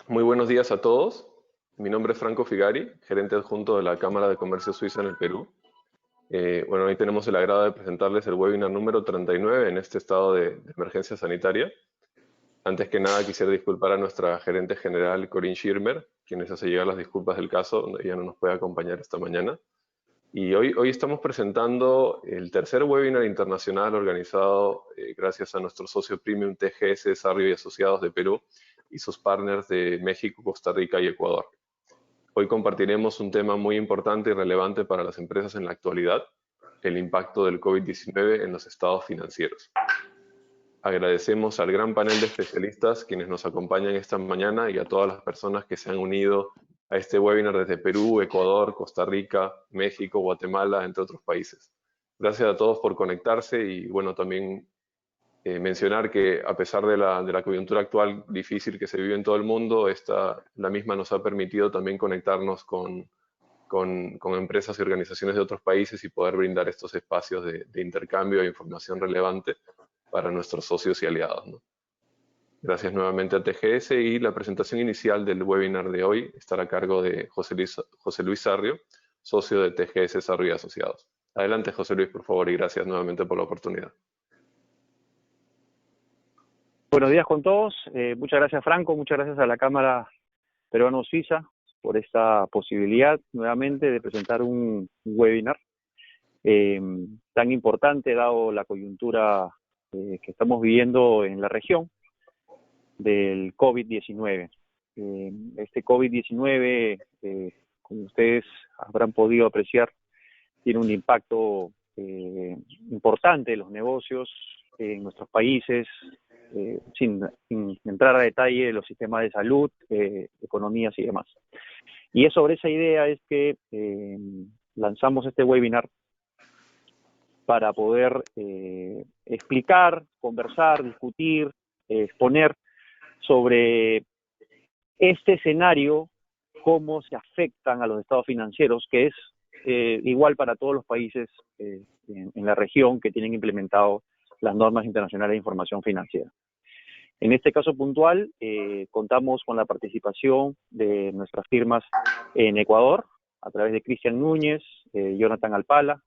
Muy buenos días a todos. Mi nombre es Franco Figari, gerente adjunto de la Cámara de Comercio Suiza en el Perú. Bueno, hoy tenemos el agrado de presentarles el webinar número 39 en este estado de emergencia sanitaria. Antes que nada, quisiera disculpar a nuestra gerente general, Corinne Schirmer, quien les hace llegar las disculpas del caso, donde ella no nos puede acompañar esta mañana. Y hoy estamos presentando el tercer webinar internacional organizado gracias a nuestro socio premium TGS Sarrio y Asociados de Perú y sus partners de México, Costa Rica y Ecuador. Hoy compartiremos un tema muy importante y relevante para las empresas en la actualidad, el impacto del COVID-19 en los estados financieros. Agradecemos al gran panel de especialistas quienes nos acompañan esta mañana y a todas las personas que se han unido a este webinar desde Perú, Ecuador, Costa Rica, México, Guatemala, entre otros países. Gracias a todos por conectarse y bueno, también mencionar que a pesar de la coyuntura actual difícil que se vive en todo el mundo, la misma nos ha permitido también conectarnos con empresas y organizaciones de otros países y poder brindar estos espacios de intercambio de información relevante para nuestros socios y aliados, ¿no? Gracias nuevamente a TGS y la presentación inicial del webinar de hoy estará a cargo de José Luis Sarrio, socio de TGS Sarrio y Asociados. Adelante, José Luis, por favor, y gracias nuevamente por la oportunidad. Buenos días con todos. Muchas gracias, Franco. Muchas gracias a la Cámara Peruano-Suiza por esta posibilidad nuevamente de presentar un webinar tan importante dado la coyuntura que estamos viviendo en la región del COVID-19. Este COVID-19, como ustedes habrán podido apreciar, tiene un impacto importante en los negocios en nuestros países, sin entrar a detalle de los sistemas de salud, economías y demás. Y es sobre esa idea es que lanzamos este webinar para poder explicar, conversar, discutir, exponer sobre este escenario, cómo se afectan a los estados financieros, que es igual para todos los países en la región que tienen implementado las normas internacionales de información financiera. En este caso puntual, contamos con la participación de nuestras firmas en Ecuador, a través de Cristian Núñez, Jonathan Alpala,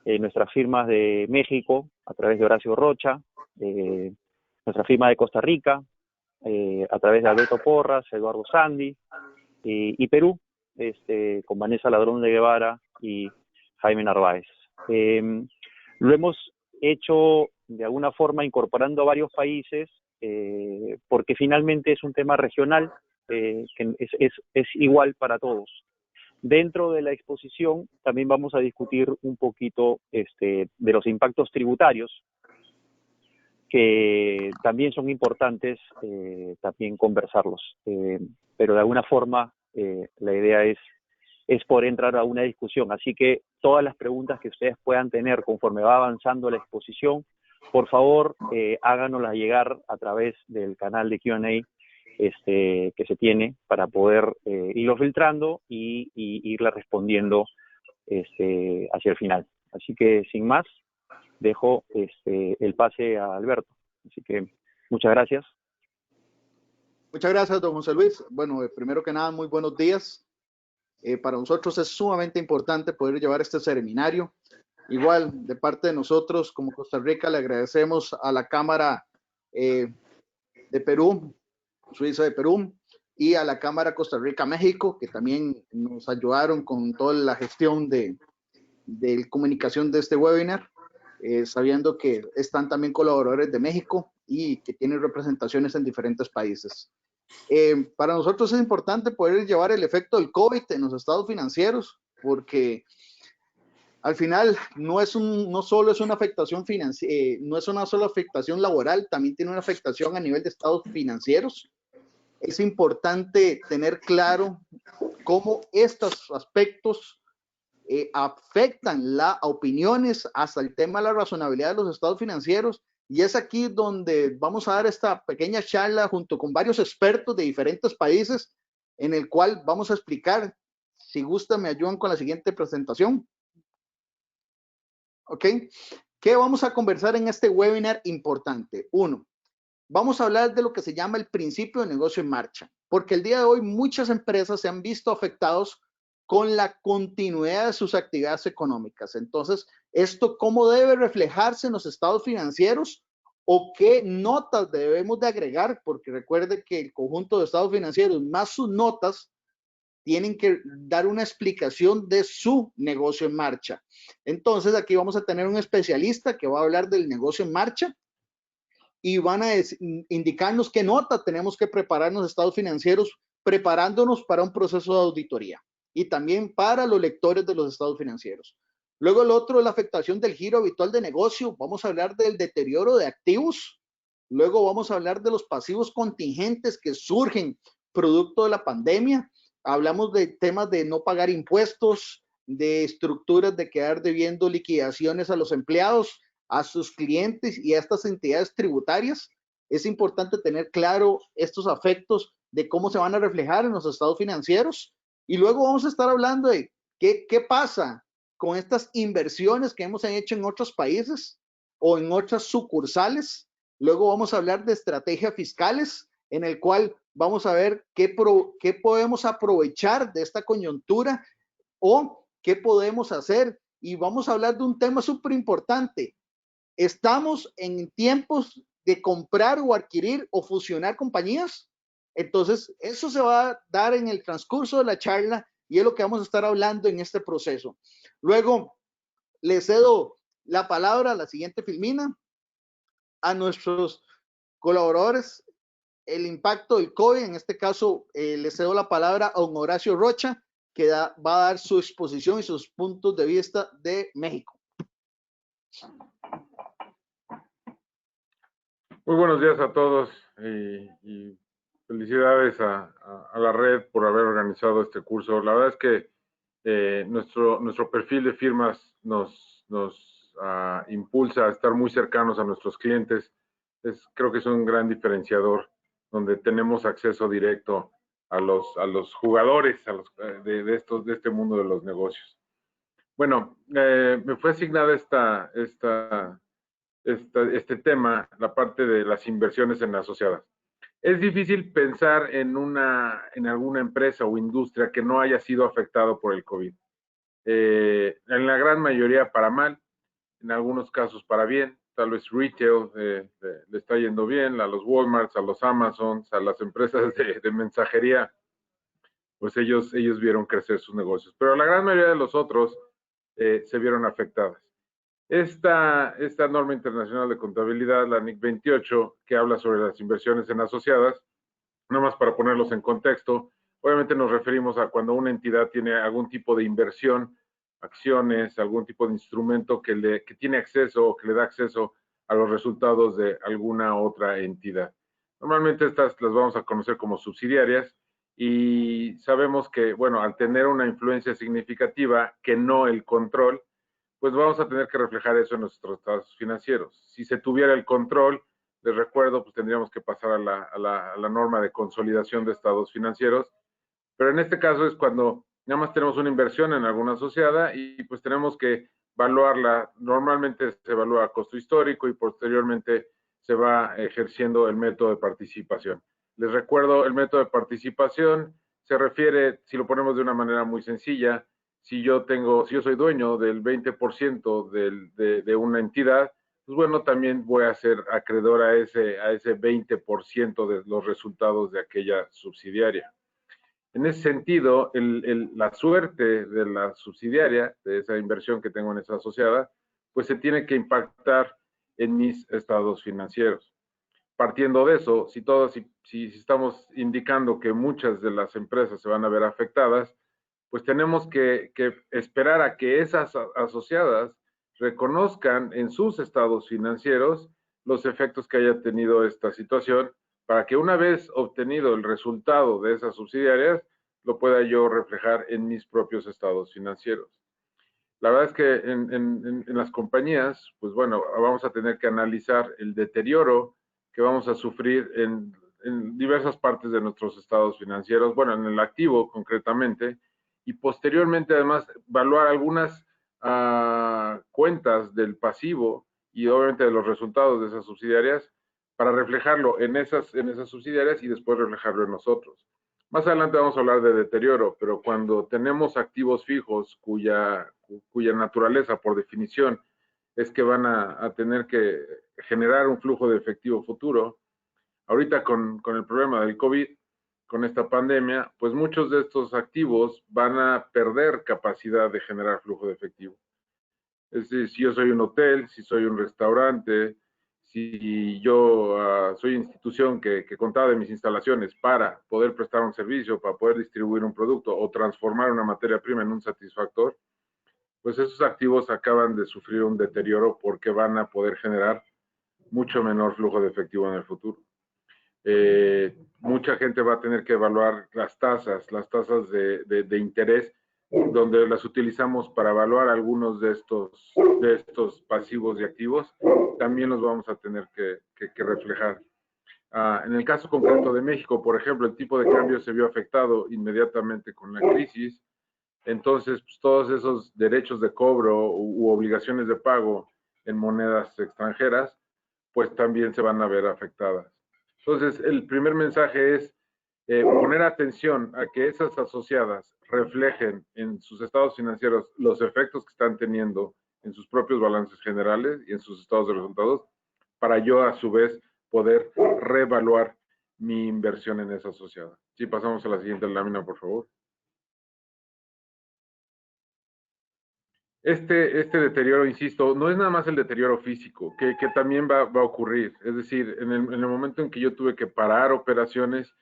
nuestras firmas de México, a través de Horacio Rocha, nuestra firma de Costa Rica, a través de Alberto Porras, Eduardo Sandi, y Perú, con Vanessa Ladrón de Guevara y Jaime Narváez. Lo hemos hecho de alguna forma incorporando a varios países, porque finalmente es un tema regional que es igual para todos. Dentro de la exposición también vamos a discutir un poquito de los impactos tributarios, que también son importantes también conversarlos. Pero de alguna forma la idea es poder entrar a una discusión. Así que todas las preguntas que ustedes puedan tener conforme va avanzando la exposición, por favor, háganoslas llegar a través del canal de Q&A que se tiene para poder irlo filtrando y irla respondiendo hacia el final. Así que, sin más, dejo el pase a Alberto. Así que, muchas gracias. Muchas gracias, don José Luis. Bueno, primero que nada, muy buenos días. Para nosotros es sumamente importante poder llevar este seminario. Igual, de parte de nosotros, como Costa Rica, le agradecemos a la Cámara de Perú, Suiza de Perú, y a la Cámara Costa Rica-México, que también nos ayudaron con toda la gestión de comunicación de este webinar, sabiendo que están también colaboradores de México y que tienen representaciones en diferentes países. Para nosotros es importante poder llevar el efecto del COVID en los estados financieros, porque al final no solo es una afectación financiera, no es una sola afectación laboral, también tiene una afectación a nivel de estados financieros. Es importante tener claro cómo estos aspectos afectan las opiniones hasta el tema de la razonabilidad de los estados financieros, y es aquí donde vamos a dar esta pequeña charla junto con varios expertos de diferentes países, en el cual vamos a explicar. Si gusta, me ayudan con la siguiente presentación. ¿Ok? ¿Qué vamos a conversar en este webinar importante? Uno, vamos a hablar de lo que se llama el principio de negocio en marcha. porque el día de hoy muchas empresas se han visto afectados con la continuidad de sus actividades económicas. Entonces, ¿esto cómo debe reflejarse en los estados financieros? ¿O qué notas debemos de agregar? Porque recuerde que el conjunto de estados financieros más sus notas tienen que dar una explicación de su negocio en marcha. Entonces, aquí vamos a tener un especialista que va a hablar del negocio en marcha y van a indicarnos qué nota tenemos que preparar en los estados financieros, preparándonos para un proceso de auditoría y también para los lectores de los estados financieros. Luego el otro es la afectación del giro habitual de negocio. Vamos a hablar del deterioro de activos. Luego vamos a hablar de los pasivos contingentes que surgen producto de la pandemia. Hablamos de temas de no pagar impuestos, de estructuras de quedar debiendo liquidaciones a los empleados, a sus clientes y a estas entidades tributarias. Es importante tener claro estos afectos de cómo se van a reflejar en los estados financieros. Y luego vamos a estar hablando de qué pasa con estas inversiones que hemos hecho en otros países o en otras sucursales. Luego vamos a hablar de estrategias fiscales, en el cual vamos a ver qué podemos aprovechar de esta coyuntura o qué podemos hacer. Y vamos a hablar de un tema súper importante. Estamos en tiempos de comprar o adquirir o fusionar compañías. Entonces, eso se va a dar en el transcurso de la charla y es lo que vamos a estar hablando en este proceso. Luego, le cedo la palabra a la siguiente filmina, a nuestros colaboradores, el impacto del COVID. En este caso, le cedo la palabra a don Horacio Rocha, que va a dar su exposición y sus puntos de vista de México. Muy buenos días a todos y felicidades a la red por haber organizado este curso. La verdad es que nuestro perfil de firmas nos impulsa a estar muy cercanos a nuestros clientes. Creo que es un gran diferenciador donde tenemos acceso directo a los jugadores de este mundo de los negocios. Bueno, me fue asignada este tema, la parte de las inversiones en asociadas. Es difícil pensar en alguna empresa o industria que no haya sido afectado por el COVID. En la gran mayoría para mal, en algunos casos para bien. Tal vez retail le está yendo bien, a los Walmarts, a los Amazons, a las empresas de mensajería, pues ellos vieron crecer sus negocios. Pero la gran mayoría de los otros se vieron afectadas. Esta norma internacional de contabilidad, la NIC 28, que habla sobre las inversiones en asociadas, nada más para ponerlos en contexto, obviamente nos referimos a cuando una entidad tiene algún tipo de inversión, acciones, algún tipo de instrumento que tiene acceso o que le da acceso a los resultados de alguna otra entidad. Normalmente estas las vamos a conocer como subsidiarias y sabemos que, bueno, al tener una influencia significativa, que no el control, pues vamos a tener que reflejar eso en nuestros estados financieros. Si se tuviera el control, les recuerdo, pues tendríamos que pasar a la norma de consolidación de estados financieros, pero en este caso es cuando nada más tenemos una inversión en alguna asociada y pues tenemos que evaluarla. Normalmente se evalúa a costo histórico y posteriormente se va ejerciendo el método de participación. Les recuerdo, el método de participación se refiere, si lo ponemos de una manera muy sencilla, si yo soy dueño del 20% de una entidad, pues bueno, también voy a ser acreedor a ese 20% de los resultados de aquella subsidiaria. En ese sentido, la suerte de la subsidiaria, de esa inversión que tengo en esa asociada, pues se tiene que impactar en mis estados financieros. Partiendo de eso, si estamos indicando que muchas de las empresas se van a ver afectadas, pues tenemos que esperar a que esas asociadas reconozcan en sus estados financieros los efectos que haya tenido esta situación, para que una vez obtenido el resultado de esas subsidiarias, lo pueda yo reflejar en mis propios estados financieros. La verdad es que en las compañías, pues bueno, vamos a tener que analizar el deterioro que vamos a sufrir en diversas partes de nuestros estados financieros, bueno, en el activo concretamente, y posteriormente además evaluar algunas cuentas del pasivo y obviamente de los resultados de esas subsidiarias para reflejarlo en esas subsidiarias y después reflejarlo en nosotros. Más adelante vamos a hablar de deterioro, pero cuando tenemos activos fijos cuya naturaleza, por definición, es que van a tener que generar un flujo de efectivo futuro, ahorita con el problema del COVID, con esta pandemia, pues muchos de estos activos van a perder capacidad de generar flujo de efectivo. Es decir, si yo soy un hotel, si soy un restaurante, si yo soy institución que contaba de mis instalaciones para poder prestar un servicio, para poder distribuir un producto o transformar una materia prima en un satisfactor, pues esos activos acaban de sufrir un deterioro porque van a poder generar mucho menor flujo de efectivo en el futuro. Mucha gente va a tener que evaluar las tasas de interés, donde las utilizamos para evaluar algunos de estos pasivos y activos, también los vamos a tener que reflejar. En el caso concreto de México, por ejemplo, el tipo de cambio se vio afectado inmediatamente con la crisis, entonces pues, todos esos derechos de cobro u obligaciones de pago en monedas extranjeras, pues también se van a ver afectadas. Entonces, el primer mensaje es poner atención a que esas asociadas reflejen en sus estados financieros los efectos que están teniendo en sus propios balances generales y en sus estados de resultados, para yo a su vez poder reevaluar mi inversión en esa asociada. Sí, pasamos a la siguiente lámina, por favor. Este deterioro, insisto, no es nada más el deterioro físico, que también va a ocurrir. Es decir, en el momento en que yo tuve que parar operaciones,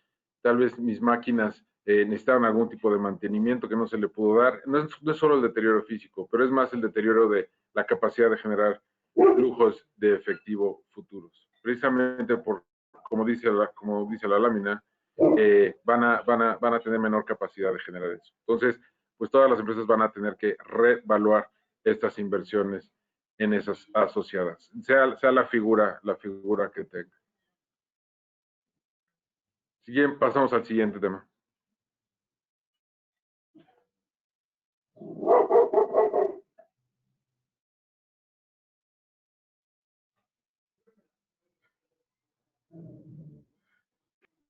tal vez mis máquinas necesitaban algún tipo de mantenimiento que no se le pudo dar. No es solo el deterioro físico, pero es más el deterioro de la capacidad de generar flujos de efectivo futuros. Precisamente por, como dice la lámina, van a tener menor capacidad de generar eso. Entonces, pues todas las empresas van a tener que reevaluar estas inversiones en esas asociadas, sea la figura que tenga. Pasamos al siguiente tema.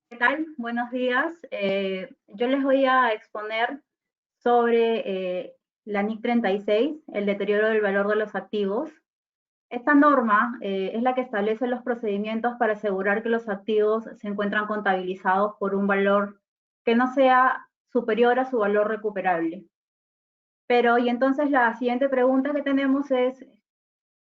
¿Qué tal? Buenos días. Yo les voy a exponer sobre la NIC 36, el deterioro del valor de los activos. Esta norma es la que establece los procedimientos para asegurar que los activos se encuentran contabilizados por un valor que no sea superior a su valor recuperable. Pero, y entonces la siguiente pregunta que tenemos es,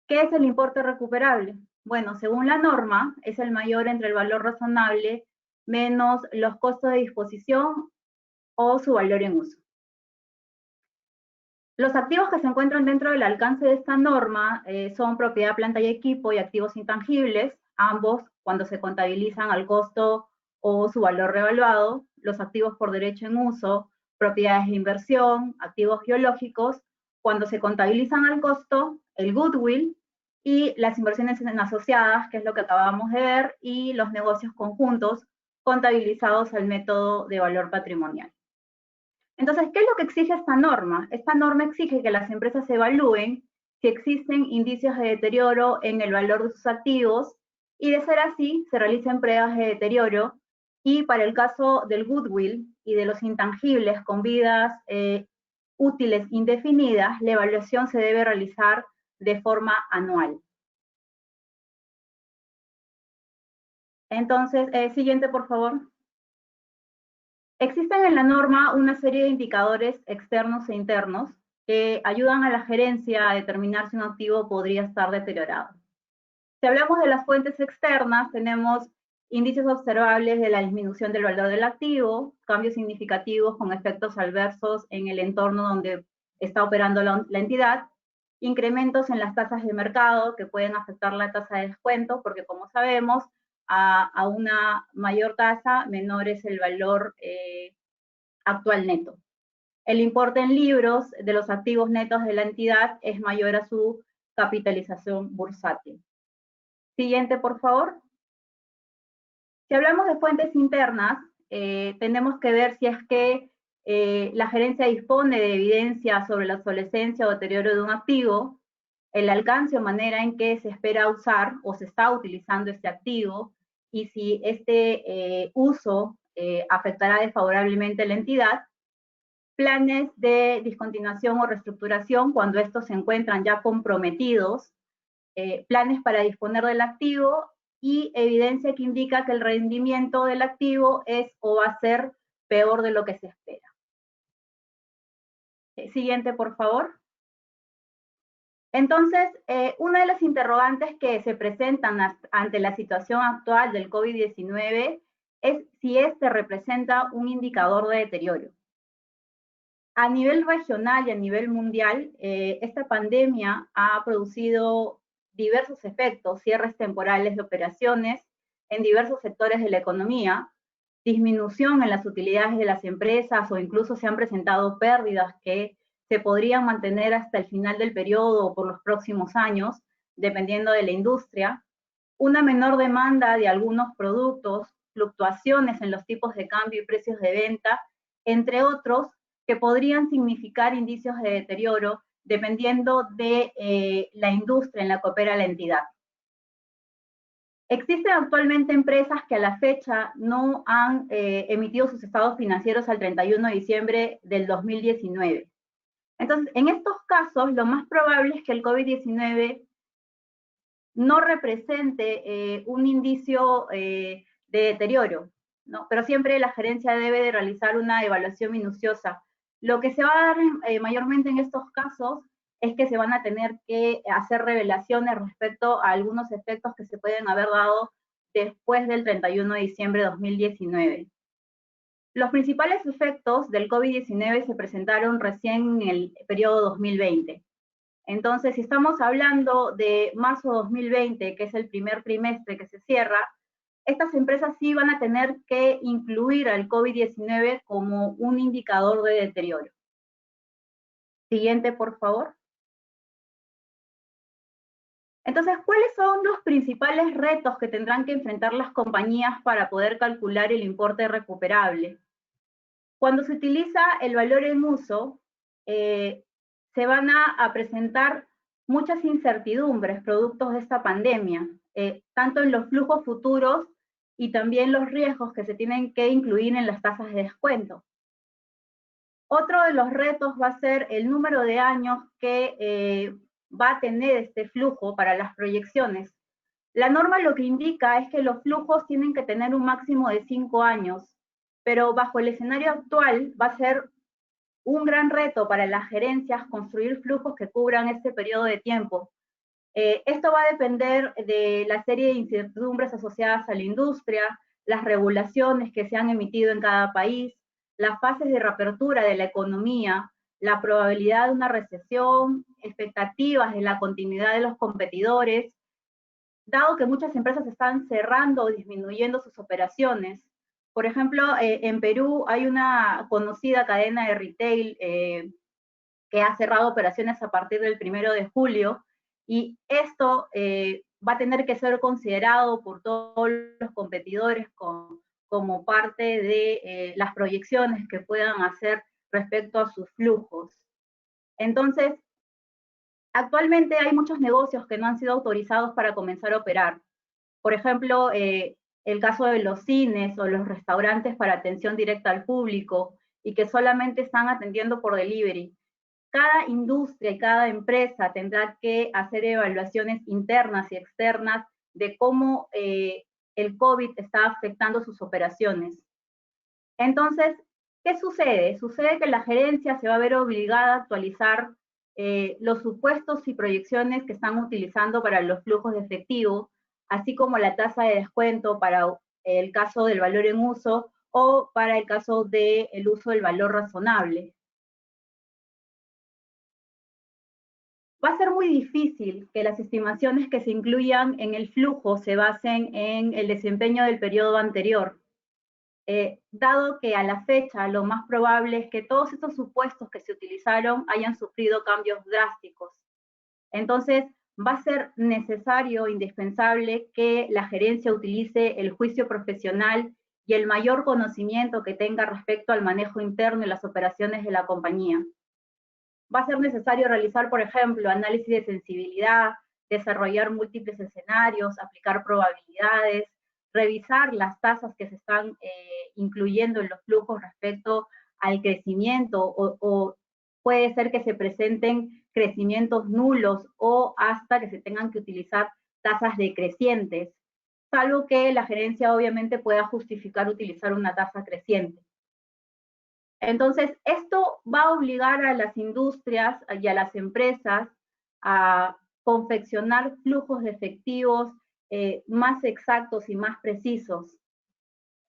¿qué es el importe recuperable? Bueno, según la norma, es el mayor entre el valor razonable menos los costos de disposición o su valor en uso. Los activos que se encuentran dentro del alcance de esta norma son propiedad, planta y equipo y activos intangibles, ambos cuando se contabilizan al costo o su valor revaluado, los activos por derecho en uso, propiedades de inversión, activos geológicos, cuando se contabilizan al costo, el goodwill y las inversiones en asociadas, que es lo que acabamos de ver, y los negocios conjuntos contabilizados al método de valor patrimonial. Entonces, ¿qué es lo que exige esta norma? Esta norma exige que las empresas evalúen si existen indicios de deterioro en el valor de sus activos y, de ser así, se realicen pruebas de deterioro, y para el caso del goodwill y de los intangibles con vidas útiles indefinidas, la evaluación se debe realizar de forma anual. Entonces, siguiente, por favor. Existen en la norma una serie de indicadores externos e internos que ayudan a la gerencia a determinar si un activo podría estar deteriorado. Si hablamos de las fuentes externas, tenemos índices observables de la disminución del valor del activo, cambios significativos con efectos adversos en el entorno donde está operando la entidad, incrementos en las tasas de mercado que pueden afectar la tasa de descuento, porque como sabemos, a una mayor tasa, menor es el valor actual neto. El importe en libros de los activos netos de la entidad es mayor a su capitalización bursátil. Siguiente, por favor. Si hablamos de fuentes internas, tenemos que ver si es que la gerencia dispone de evidencia sobre la obsolescencia o deterioro de un activo, el alcance o manera en que se espera usar o se está utilizando este activo, y si este uso afectará desfavorablemente a la entidad, planes de discontinuación o reestructuración cuando estos se encuentran ya comprometidos, planes para disponer del activo y evidencia que indica que el rendimiento del activo es o va a ser peor de lo que se espera. Siguiente, por favor. Entonces, una de las interrogantes que se presentan ante la situación actual del COVID-19 es si este representa un indicador de deterioro. A nivel regional y a nivel mundial, esta pandemia ha producido diversos efectos, cierres temporales de operaciones en diversos sectores de la economía, disminución en las utilidades de las empresas o incluso se han presentado pérdidas que se podrían mantener hasta el final del periodo o por los próximos años, dependiendo de la industria, una menor demanda de algunos productos, fluctuaciones en los tipos de cambio y precios de venta, entre otros, que podrían significar indicios de deterioro dependiendo de la industria en la que opera la entidad. Existen actualmente empresas que a la fecha no han emitido sus estados financieros al 31 de diciembre del 2019. Entonces, en estos casos, lo más probable es que el COVID-19 no represente un indicio de deterioro, ¿no? Pero siempre la gerencia debe de realizar una evaluación minuciosa. Lo que se va a dar mayormente en estos casos es que se van a tener que hacer revelaciones respecto a algunos efectos que se pueden haber dado después del 31 de diciembre de 2019. Los principales efectos del COVID-19 se presentaron recién en el periodo 2020. Entonces, si estamos hablando de marzo 2020, que es el primer trimestre que se cierra, estas empresas sí van a tener que incluir al COVID-19 como un indicador de deterioro. Siguiente, por favor. Entonces, ¿cuáles son los principales retos que tendrán que enfrentar las compañías para poder calcular el importe recuperable? Cuando se utiliza el valor en uso, se van a presentar muchas incertidumbres productos de esta pandemia, tanto en los flujos futuros y también los riesgos que se tienen que incluir en las tasas de descuento. Otro de los retos va a ser el número de años que va a tener este flujo para las proyecciones. La norma lo que indica es que los flujos tienen que tener un máximo de 5 años, pero bajo el escenario actual va a ser un gran reto para las gerencias construir flujos que cubran este periodo de tiempo. Esto va a depender de la serie de incertidumbres asociadas a la industria, las regulaciones que se han emitido en cada país, las fases de reapertura de la economía, la probabilidad de una recesión, expectativas de la continuidad de los competidores, dado que muchas empresas están cerrando o disminuyendo sus operaciones. Por ejemplo, en Perú hay una conocida cadena de retail que ha cerrado operaciones a partir del 1 de julio, y esto va a tener que ser considerado por todos los competidores como parte de las proyecciones que puedan hacer respecto a sus flujos. Entonces, actualmente hay muchos negocios que no han sido autorizados para comenzar a operar. Por ejemplo, el caso de los cines o los restaurantes para atención directa al público y que solamente están atendiendo por delivery. Cada industria y cada empresa tendrá que hacer evaluaciones internas y externas de cómo el COVID está afectando sus operaciones. Entonces, ¿qué sucede? Sucede que la gerencia se va a ver obligada a actualizar los supuestos y proyecciones que están utilizando para los flujos de efectivo, así como la tasa de descuento para el caso del valor en uso o para el caso del uso del valor razonable. Va a ser muy difícil que las estimaciones que se incluyan en el flujo se basen en el desempeño del periodo anterior, dado que a la fecha lo más probable es que todos estos supuestos que se utilizaron hayan sufrido cambios drásticos. Entonces, va a ser necesario, indispensable, que la gerencia utilice el juicio profesional y el mayor conocimiento que tenga respecto al manejo interno y las operaciones de la compañía. Va a ser necesario realizar, por ejemplo, análisis de sensibilidad, desarrollar múltiples escenarios, aplicar probabilidades, revisar las tasas que se están incluyendo en los flujos respecto al crecimiento, o puede ser que se presenten crecimientos nulos o hasta que se tengan que utilizar tasas decrecientes, salvo que la gerencia obviamente pueda justificar utilizar una tasa creciente. Entonces, esto va a obligar a las industrias y a las empresas a confeccionar flujos de efectivos más exactos y más precisos.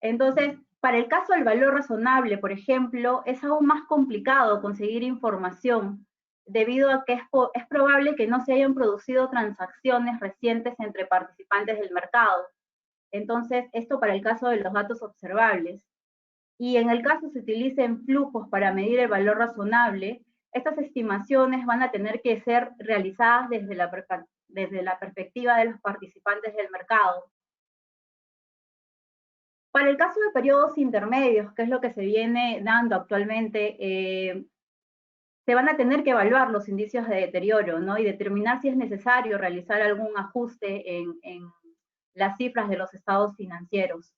Entonces, para el caso del valor razonable, por ejemplo, es aún más complicado conseguir información debido a que es probable que no se hayan producido transacciones recientes entre participantes del mercado. Entonces, esto para el caso de los datos observables. Y en el caso se utilicen flujos para medir el valor razonable, estas estimaciones van a tener que ser realizadas desde la perspectiva de los participantes del mercado. Para el caso de periodos intermedios, que es lo que se viene dando actualmente, se van a tener que evaluar los indicios de deterioro, ¿no? Y determinar si es necesario realizar algún ajuste en las cifras de los estados financieros.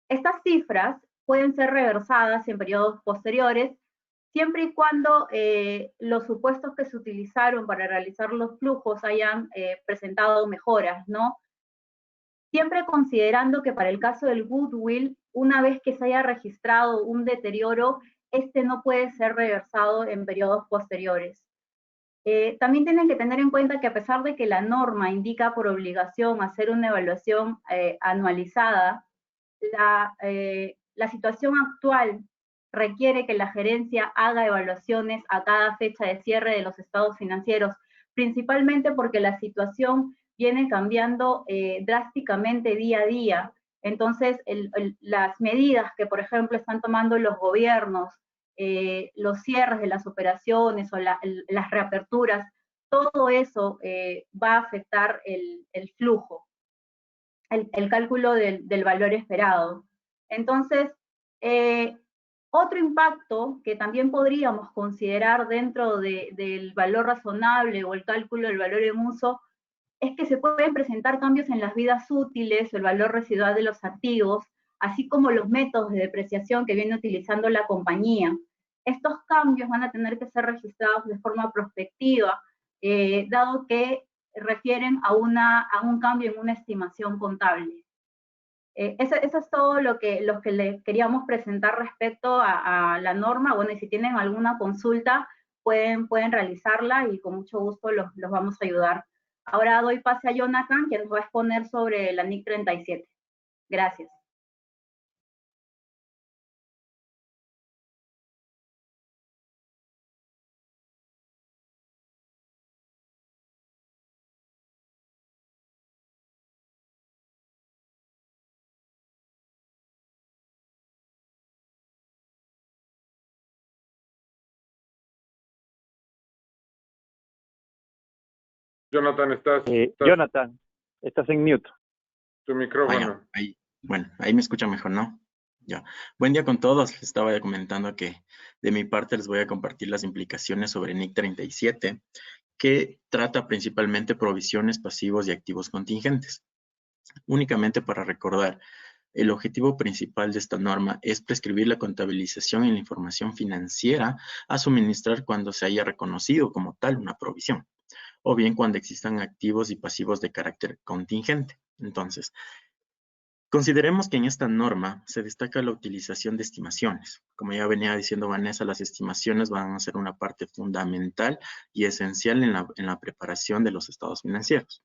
Estas cifras pueden ser reversadas en periodos posteriores, siempre y cuando los supuestos que se utilizaron para realizar los flujos hayan presentado mejoras, ¿no? Siempre considerando que para el caso del goodwill, una vez que se haya registrado un deterioro, este no puede ser reversado en periodos posteriores. También tienen que tener en cuenta que a pesar de que la norma indica por obligación hacer una evaluación anualizada, la situación actual requiere que la gerencia haga evaluaciones a cada fecha de cierre de los estados financieros, principalmente porque la situación viene cambiando drásticamente día a día. Entonces, las medidas que, por ejemplo, están tomando los gobiernos, los cierres de las operaciones o las reaperturas, todo eso va a afectar el flujo, el cálculo del valor esperado. Entonces, otro impacto que también podríamos considerar dentro del valor razonable o el cálculo del valor en uso es que se pueden presentar cambios en las vidas útiles o el valor residual de los activos, así como los métodos de depreciación que viene utilizando la compañía. Estos cambios van a tener que ser registrados de forma prospectiva, dado que refieren a un cambio en una estimación contable. Eso es todo lo que les queríamos presentar respecto a la norma. Bueno, y si tienen alguna consulta, pueden realizarla y con mucho gusto los vamos a ayudar. Ahora doy pase a Jonathan, que nos va a exponer sobre la NIC 37. Gracias. Jonathan, Jonathan, estás en mute. Tu micrófono. Ahí me escuchan mejor, ¿no? Ya. Buen día con todos. Les estaba comentando que de mi parte les voy a compartir las implicaciones sobre NIC 37, que trata principalmente provisiones, pasivos y activos contingentes. Únicamente para recordar, el objetivo principal de esta norma es prescribir la contabilización y la información financiera a suministrar cuando se haya reconocido como tal una provisión, o bien cuando existan activos y pasivos de carácter contingente. Entonces, consideremos que en esta norma se destaca la utilización de estimaciones. Como ya venía diciendo Vanessa, las estimaciones van a ser una parte fundamental y esencial en la preparación de los estados financieros.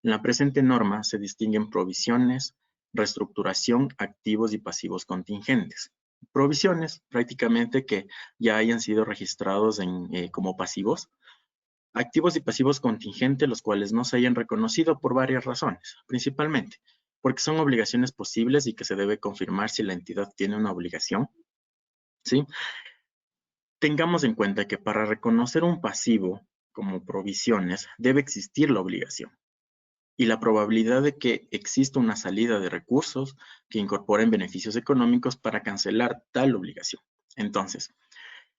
En la presente norma se distinguen provisiones, reestructuración, activos y pasivos contingentes. Provisiones, prácticamente que ya hayan sido registrados como pasivos. Activos y pasivos contingentes, los cuales no se hayan reconocido por varias razones, principalmente porque son obligaciones posibles y que se debe confirmar si la entidad tiene una obligación, ¿sí? Tengamos en cuenta que para reconocer un pasivo como provisiones debe existir la obligación y la probabilidad de que exista una salida de recursos que incorporen beneficios económicos para cancelar tal obligación. Entonces,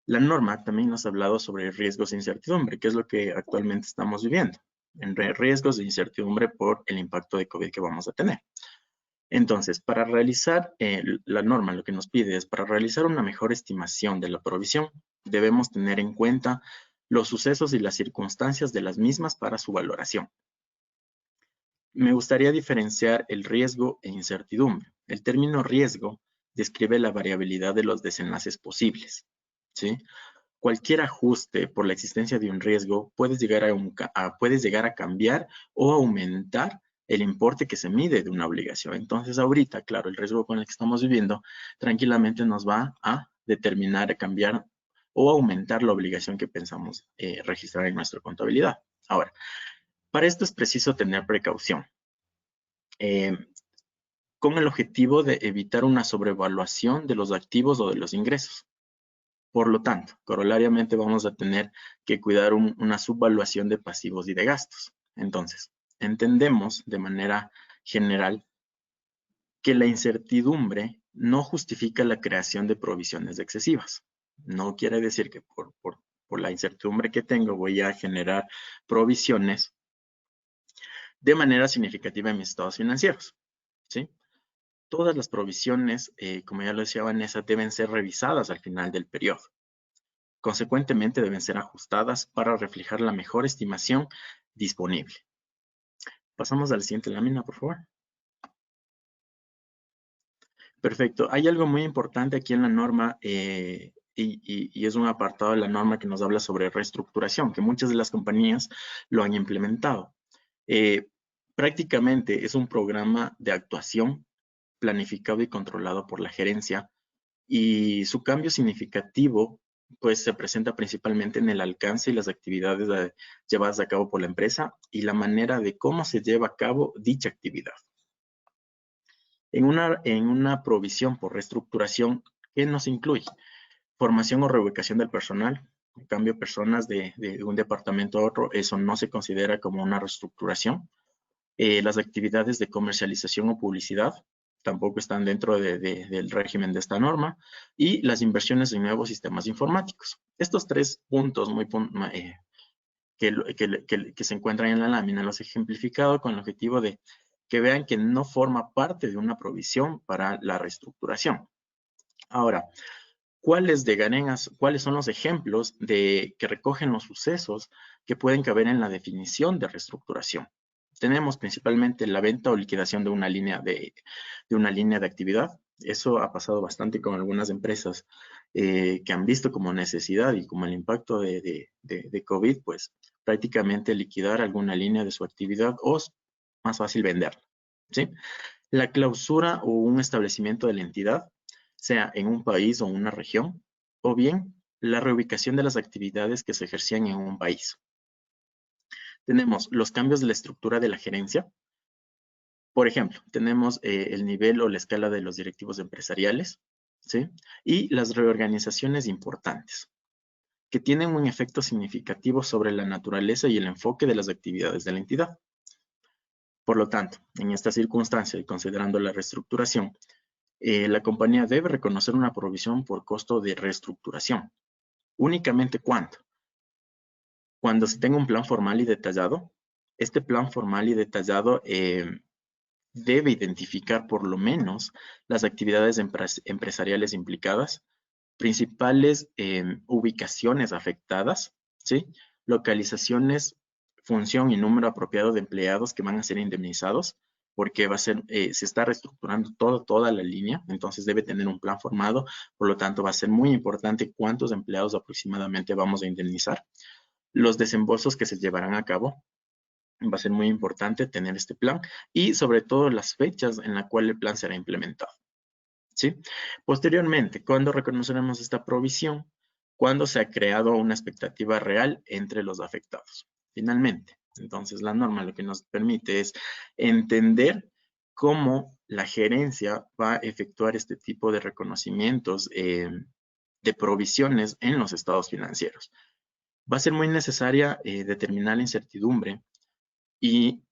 la norma también nos ha hablado sobre riesgos de incertidumbre, que es lo que actualmente estamos viviendo, en riesgos de incertidumbre por el impacto de COVID que vamos a tener. Entonces, para realizar la norma, lo que nos pide es, para realizar una mejor estimación de la provisión, debemos tener en cuenta los sucesos y las circunstancias de las mismas para su valoración. Me gustaría diferenciar el riesgo e incertidumbre. El término riesgo describe la variabilidad de los desenlaces posibles, ¿sí? Cualquier ajuste por la existencia de un riesgo puede llegar a cambiar o aumentar el importe que se mide de una obligación. Entonces, ahorita, claro, el riesgo con el que estamos viviendo tranquilamente nos va a determinar, cambiar o aumentar la obligación que pensamos registrar en nuestra contabilidad. Ahora, para esto es preciso tener precaución, con el objetivo de evitar una sobrevaluación de los activos o de los ingresos. Por lo tanto, corolariamente vamos a tener que cuidar una subvaluación de pasivos y de gastos. Entonces, entendemos de manera general que la incertidumbre no justifica la creación de provisiones excesivas. No quiere decir que por la incertidumbre que tengo voy a generar provisiones de manera significativa en mis estados financieros, ¿sí? Todas las provisiones, como ya lo decía Vanessa, deben ser revisadas al final del periodo. Consecuentemente, deben ser ajustadas para reflejar la mejor estimación disponible. Pasamos a la siguiente lámina, por favor. Perfecto. Hay algo muy importante aquí en la norma y es un apartado de la norma que nos habla sobre reestructuración, que muchas de las compañías lo han implementado. Prácticamente es un programa de actuación planificado y controlado por la gerencia, y su cambio significativo pues se presenta principalmente en el alcance y las actividades llevadas a cabo por la empresa y la manera de cómo se lleva a cabo dicha actividad. En una provisión por reestructuración, ¿qué nos incluye? Formación o reubicación del personal. En cambio, personas de un departamento a otro, eso no se considera como una reestructuración. Las actividades de comercialización o publicidad tampoco están dentro del régimen de esta norma, y las inversiones en nuevos sistemas informáticos. Estos tres puntos que se encuentran en la lámina los he ejemplificado con el objetivo de que vean que no forma parte de una provisión para la reestructuración. Ahora, ¿cuáles son los ejemplos que recogen los sucesos que pueden caber en la definición de reestructuración? Tenemos principalmente la venta o liquidación de una línea de actividad. Eso ha pasado bastante con algunas empresas que han visto como necesidad y como el impacto de COVID, pues prácticamente liquidar alguna línea de su actividad, o es más fácil venderla, ¿sí? La clausura o un establecimiento de la entidad, sea en un país o una región, o bien la reubicación de las actividades que se ejercían en un país. Tenemos los cambios de la estructura de la gerencia. Por ejemplo, tenemos el nivel o la escala de los directivos empresariales, ¿sí? Y las reorganizaciones importantes, que tienen un efecto significativo sobre la naturaleza y el enfoque de las actividades de la entidad. Por lo tanto, en esta circunstancia y considerando la reestructuración, la compañía debe reconocer una provisión por costo de reestructuración. ¿Únicamente cuándo? Cuando se tenga un plan formal y detallado. Este plan formal y detallado debe identificar por lo menos las actividades empresariales implicadas, principales ubicaciones afectadas, ¿sí? Localizaciones, función y número apropiado de empleados que van a ser indemnizados, porque se está reestructurando toda la línea, entonces debe tener un plan formado, por lo tanto va a ser muy importante cuántos empleados aproximadamente vamos a indemnizar. Los desembolsos que se llevarán a cabo, va a ser muy importante tener este plan, y sobre todo las fechas en las cuales el plan será implementado, ¿sí? Posteriormente, ¿cuándo reconoceremos esta provisión? Cuando se ha creado una expectativa real entre los afectados. Finalmente, entonces la norma lo que nos permite es entender cómo la gerencia va a efectuar este tipo de reconocimientos de provisiones en los estados financieros. Va a ser muy necesaria determinar la incertidumbre, y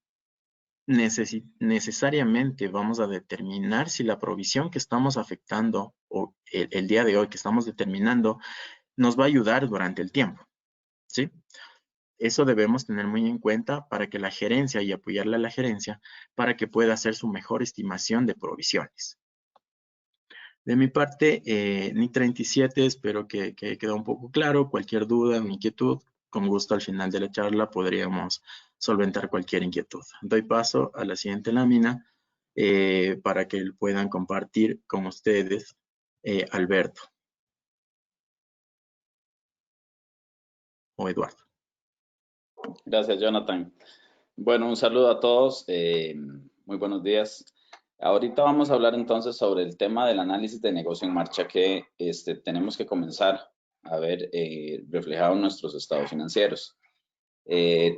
necesariamente vamos a determinar si la provisión que estamos afectando o el día de hoy que estamos determinando nos va a ayudar durante el tiempo, ¿sí? Eso debemos tener muy en cuenta para que la gerencia y apoyarle a la gerencia para que pueda hacer su mejor estimación de provisiones. De mi parte, NIC 37, espero que quede un poco claro. Cualquier duda o inquietud, con gusto al final de la charla podríamos solventar cualquier inquietud. Doy paso a la siguiente lámina para que puedan compartir con ustedes Alberto o Eduardo. Gracias, Jonathan. Bueno, un saludo a todos. Muy buenos días. Ahorita vamos a hablar entonces sobre el tema del análisis de negocio en marcha que tenemos que comenzar a ver reflejado en nuestros estados financieros.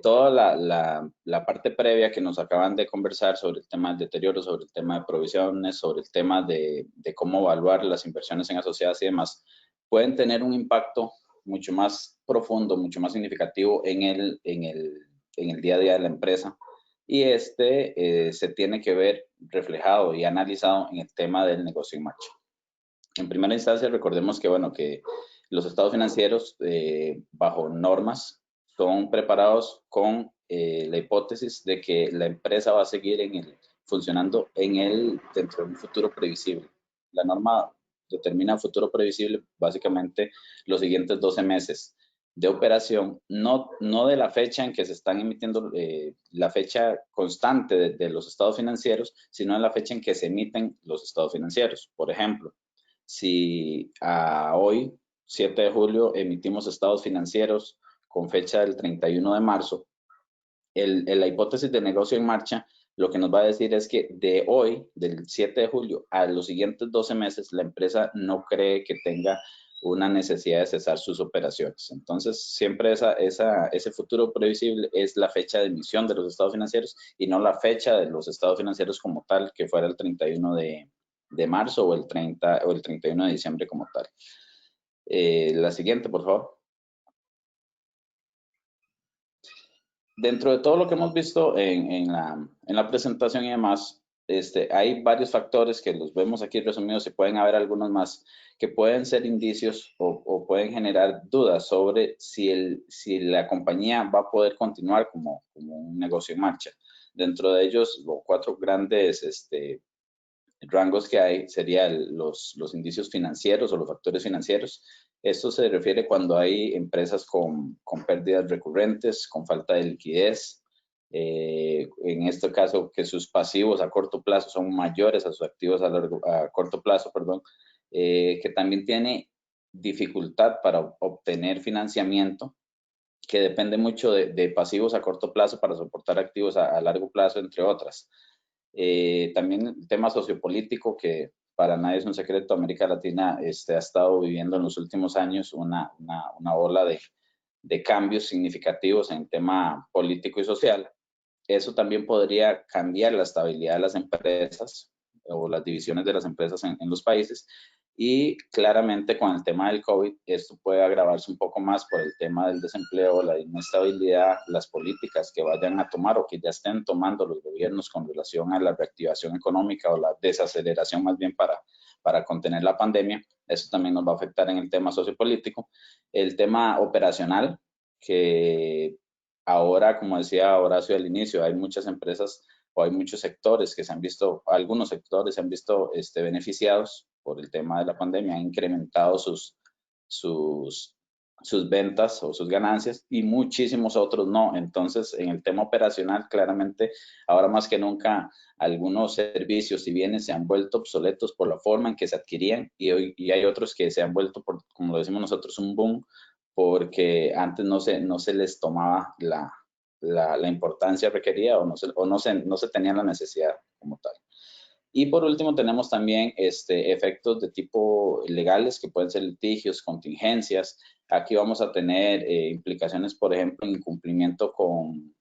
Toda la parte previa que nos acaban de conversar sobre el tema del deterioro, sobre el tema de provisiones, sobre el tema de cómo evaluar las inversiones en asociadas y demás, pueden tener un impacto mucho más profundo, mucho más significativo en el día a día de la empresa. Y se tiene que ver reflejado y analizado en el tema del negocio en marcha. En primera instancia, recordemos que, bueno, que los estados financieros, bajo normas, son preparados con la hipótesis de que la empresa va a seguir funcionando dentro de un futuro previsible. La norma determina futuro previsible básicamente los siguientes 12 meses de operación, no de la fecha en que se están emitiendo la fecha constante de los estados financieros, sino de la fecha en que se emiten los estados financieros. Por ejemplo, si hoy, 7 de julio, emitimos estados financieros con fecha del 31 de marzo, la hipótesis de negocio en marcha lo que nos va a decir es que de hoy, del 7 de julio, a los siguientes 12 meses, la empresa no cree que tenga una necesidad de cesar sus operaciones. Entonces, siempre ese futuro previsible es la fecha de emisión de los estados financieros y no la fecha de los estados financieros como tal, que fuera el 31 de marzo o el 31 de diciembre como tal. La siguiente, por favor. Dentro de todo lo que hemos visto en la presentación y demás, hay varios factores que los vemos aquí resumidos y pueden haber algunos más que pueden ser indicios o pueden generar dudas sobre si la compañía va a poder continuar como un negocio en marcha. Dentro de ellos, los 4 grandes rangos que hay serían los indicios financieros o los factores financieros. Esto se refiere cuando hay empresas con pérdidas recurrentes, con falta de liquidez. En este caso, que sus pasivos a corto plazo son mayores a sus activos a corto plazo, perdón, que también tiene dificultad para obtener financiamiento, que depende mucho de pasivos a corto plazo para soportar activos a largo plazo, entre otras. También el tema sociopolítico, que para nadie es un secreto, América Latina ha estado viviendo en los últimos años una ola de cambios significativos en el tema político y social. Eso también podría cambiar la estabilidad de las empresas o las divisiones de las empresas en los países. Y claramente con el tema del COVID, esto puede agravarse un poco más por el tema del desempleo, la inestabilidad, las políticas que vayan a tomar o que ya estén tomando los gobiernos con relación a la reactivación económica o la desaceleración más bien para contener la pandemia. Eso también nos va a afectar en el tema sociopolítico. El tema operacional, que ahora, como decía Horacio al inicio, hay muchas empresas o hay muchos sectores que algunos sectores se han visto beneficiados por el tema de la pandemia, han incrementado sus ventas o sus ganancias y muchísimos otros no. Entonces, en el tema operacional, claramente, ahora más que nunca, algunos servicios y bienes se han vuelto obsoletos por la forma en que se adquirían y hay otros que se han vuelto, como lo decimos nosotros, un boom, porque antes no se les tomaba la importancia requerida o no se tenía la necesidad como tal. Y por último tenemos también efectos de tipo legales que pueden ser litigios, contingencias. Aquí vamos a tener implicaciones, por ejemplo, en incumplimiento con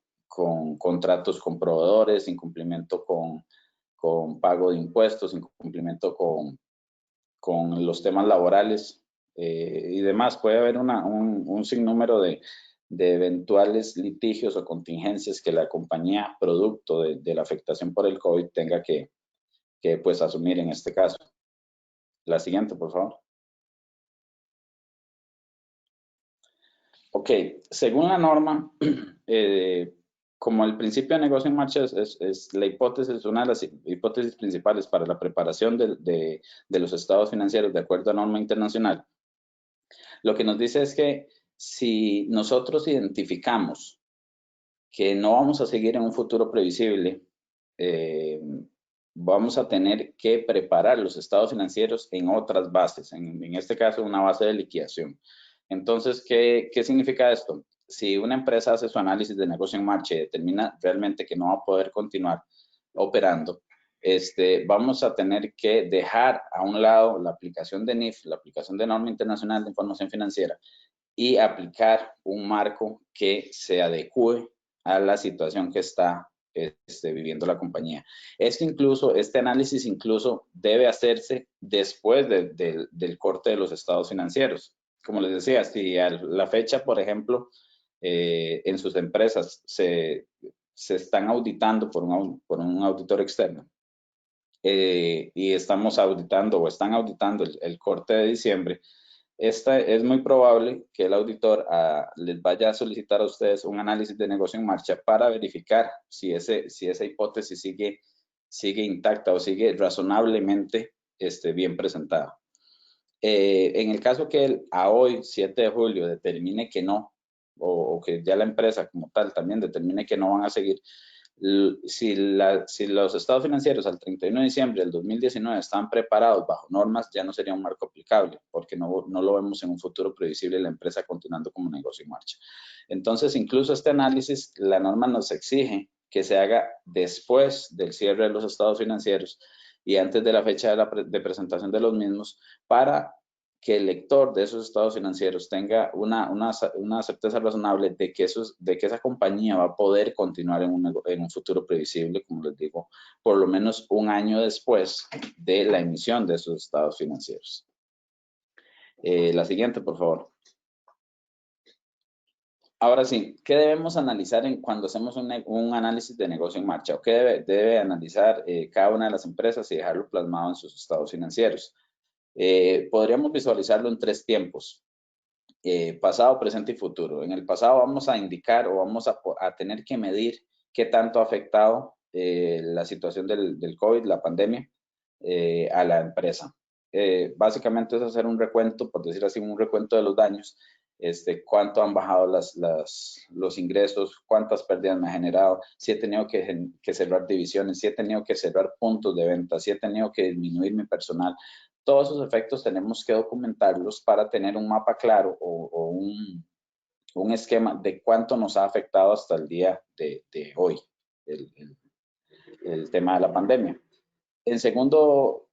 contratos con proveedores, incumplimiento con pago de impuestos, incumplimiento con los temas laborales y demás. Puede haber un sinnúmero de eventuales litigios o contingencias que la compañía, producto de la afectación por el COVID, tenga que pues asumir en este caso. La siguiente, por favor. Ok, según la norma, como el principio de negocio en marcha es la hipótesis, una de las hipótesis principales para la preparación de los estados financieros de acuerdo a norma internacional, lo que nos dice es que si nosotros identificamos que no vamos a seguir en un futuro previsible, vamos a tener que preparar los estados financieros en otras bases, en este caso una base de liquidación. Entonces, ¿qué significa esto? Si una empresa hace su análisis de negocio en marcha y determina realmente que no va a poder continuar operando, vamos a tener que dejar a un lado la aplicación de NIF, la aplicación de Norma Internacional de Información Financiera, y aplicar un marco que se adecue a la situación que está viviendo la compañía. Este análisis incluso debe hacerse después del corte de los estados financieros. Como les decía, si a la fecha, por ejemplo, en sus empresas se están auditando por un auditor externo y estamos auditando o están auditando el corte de diciembre, es muy probable que el auditor les vaya a solicitar a ustedes un análisis de negocio en marcha para verificar si esa hipótesis sigue intacta o sigue razonablemente bien presentada. En el caso que él a hoy, 7 de julio, determine que no, o que ya la empresa como tal también determine que no van a seguir, si los estados financieros al 31 de diciembre del 2019 están preparados bajo normas, ya no sería un marco aplicable, porque no lo vemos en un futuro previsible la empresa continuando como negocio en marcha. Entonces, incluso este análisis, la norma nos exige que se haga después del cierre de los estados financieros y antes de la fecha de presentación de los mismos, para que el lector de esos estados financieros tenga una certeza razonable de que esa compañía va a poder continuar en un futuro previsible, como les digo, por lo menos un año después de la emisión de esos estados financieros. La siguiente, por favor. Ahora sí, ¿qué debemos analizar cuando hacemos un análisis de negocio en marcha? ¿O qué debe analizar cada una de las empresas y dejarlo plasmado en sus estados financieros? Podríamos visualizarlo en 3 tiempos, pasado, presente y futuro. En el pasado vamos a indicar o vamos a tener que medir qué tanto ha afectado la situación del COVID, la pandemia, a la empresa. Básicamente es hacer un recuento, por decir así, un recuento de los daños, cuánto han bajado los ingresos, cuántas pérdidas me ha generado, si he tenido que cerrar divisiones, si he tenido que cerrar puntos de venta, si he tenido que disminuir mi personal. Todos esos efectos tenemos que documentarlos para tener un mapa claro o un esquema de cuánto nos ha afectado hasta el día de hoy el tema de la pandemia. El segundo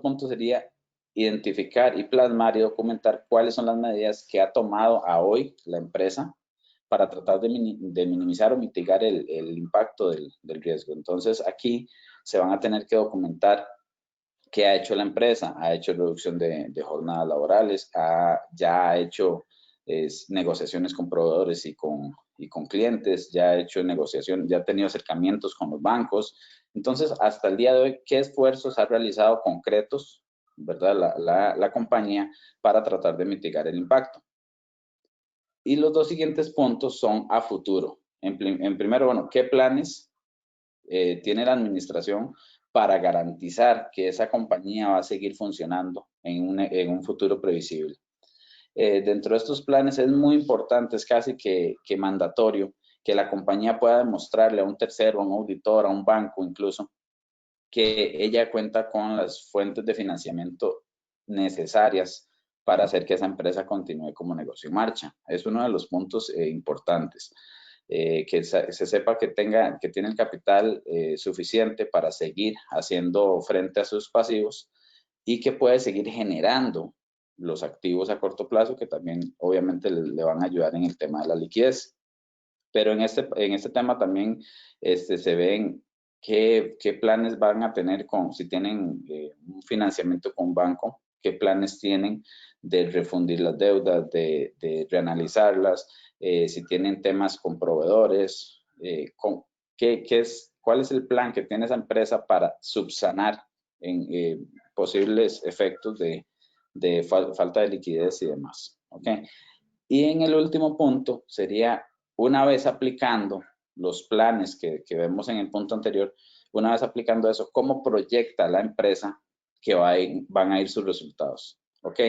punto sería identificar y plasmar y documentar cuáles son las medidas que ha tomado a hoy la empresa para tratar de minimizar o mitigar el impacto del riesgo. Entonces, aquí se van a tener que documentar qué ha hecho la empresa. Ha hecho reducción de jornadas laborales, ya ha hecho negociaciones con proveedores y con clientes, ya ha hecho negociación, ya ha tenido acercamientos con los bancos. Entonces, hasta el día de hoy, ¿qué esfuerzos ha realizado concretos, verdad, la compañía para tratar de mitigar el impacto? Y los 2 siguientes puntos son a futuro. En primero, bueno, ¿qué planes tiene la administración para garantizar que esa compañía va a seguir funcionando en un futuro previsible? Dentro de estos planes es muy importante, es casi que mandatorio, que la compañía pueda demostrarle a un tercero, a un auditor, a un banco incluso, que ella cuenta con las fuentes de financiamiento necesarias para hacer que esa empresa continúe como negocio en marcha. Es uno de los puntos importantes. Que se sepa que tiene el capital suficiente para seguir haciendo frente a sus pasivos y que puede seguir generando los activos a corto plazo que también obviamente le van a ayudar en el tema de la liquidez. Pero en este tema también se ven qué planes van a tener si tienen un financiamiento con un banco, qué planes tienen de refundir las deudas, de reanalizarlas, si tienen temas con proveedores, cuál es el plan que tiene esa empresa para subsanar en posibles efectos de falta de liquidez y demás. ¿Okay? Y en el último punto sería, una vez aplicando los planes que vemos en el punto anterior, una vez aplicando eso, ¿cómo proyecta la empresa que van a ir sus resultados? ¿Ok?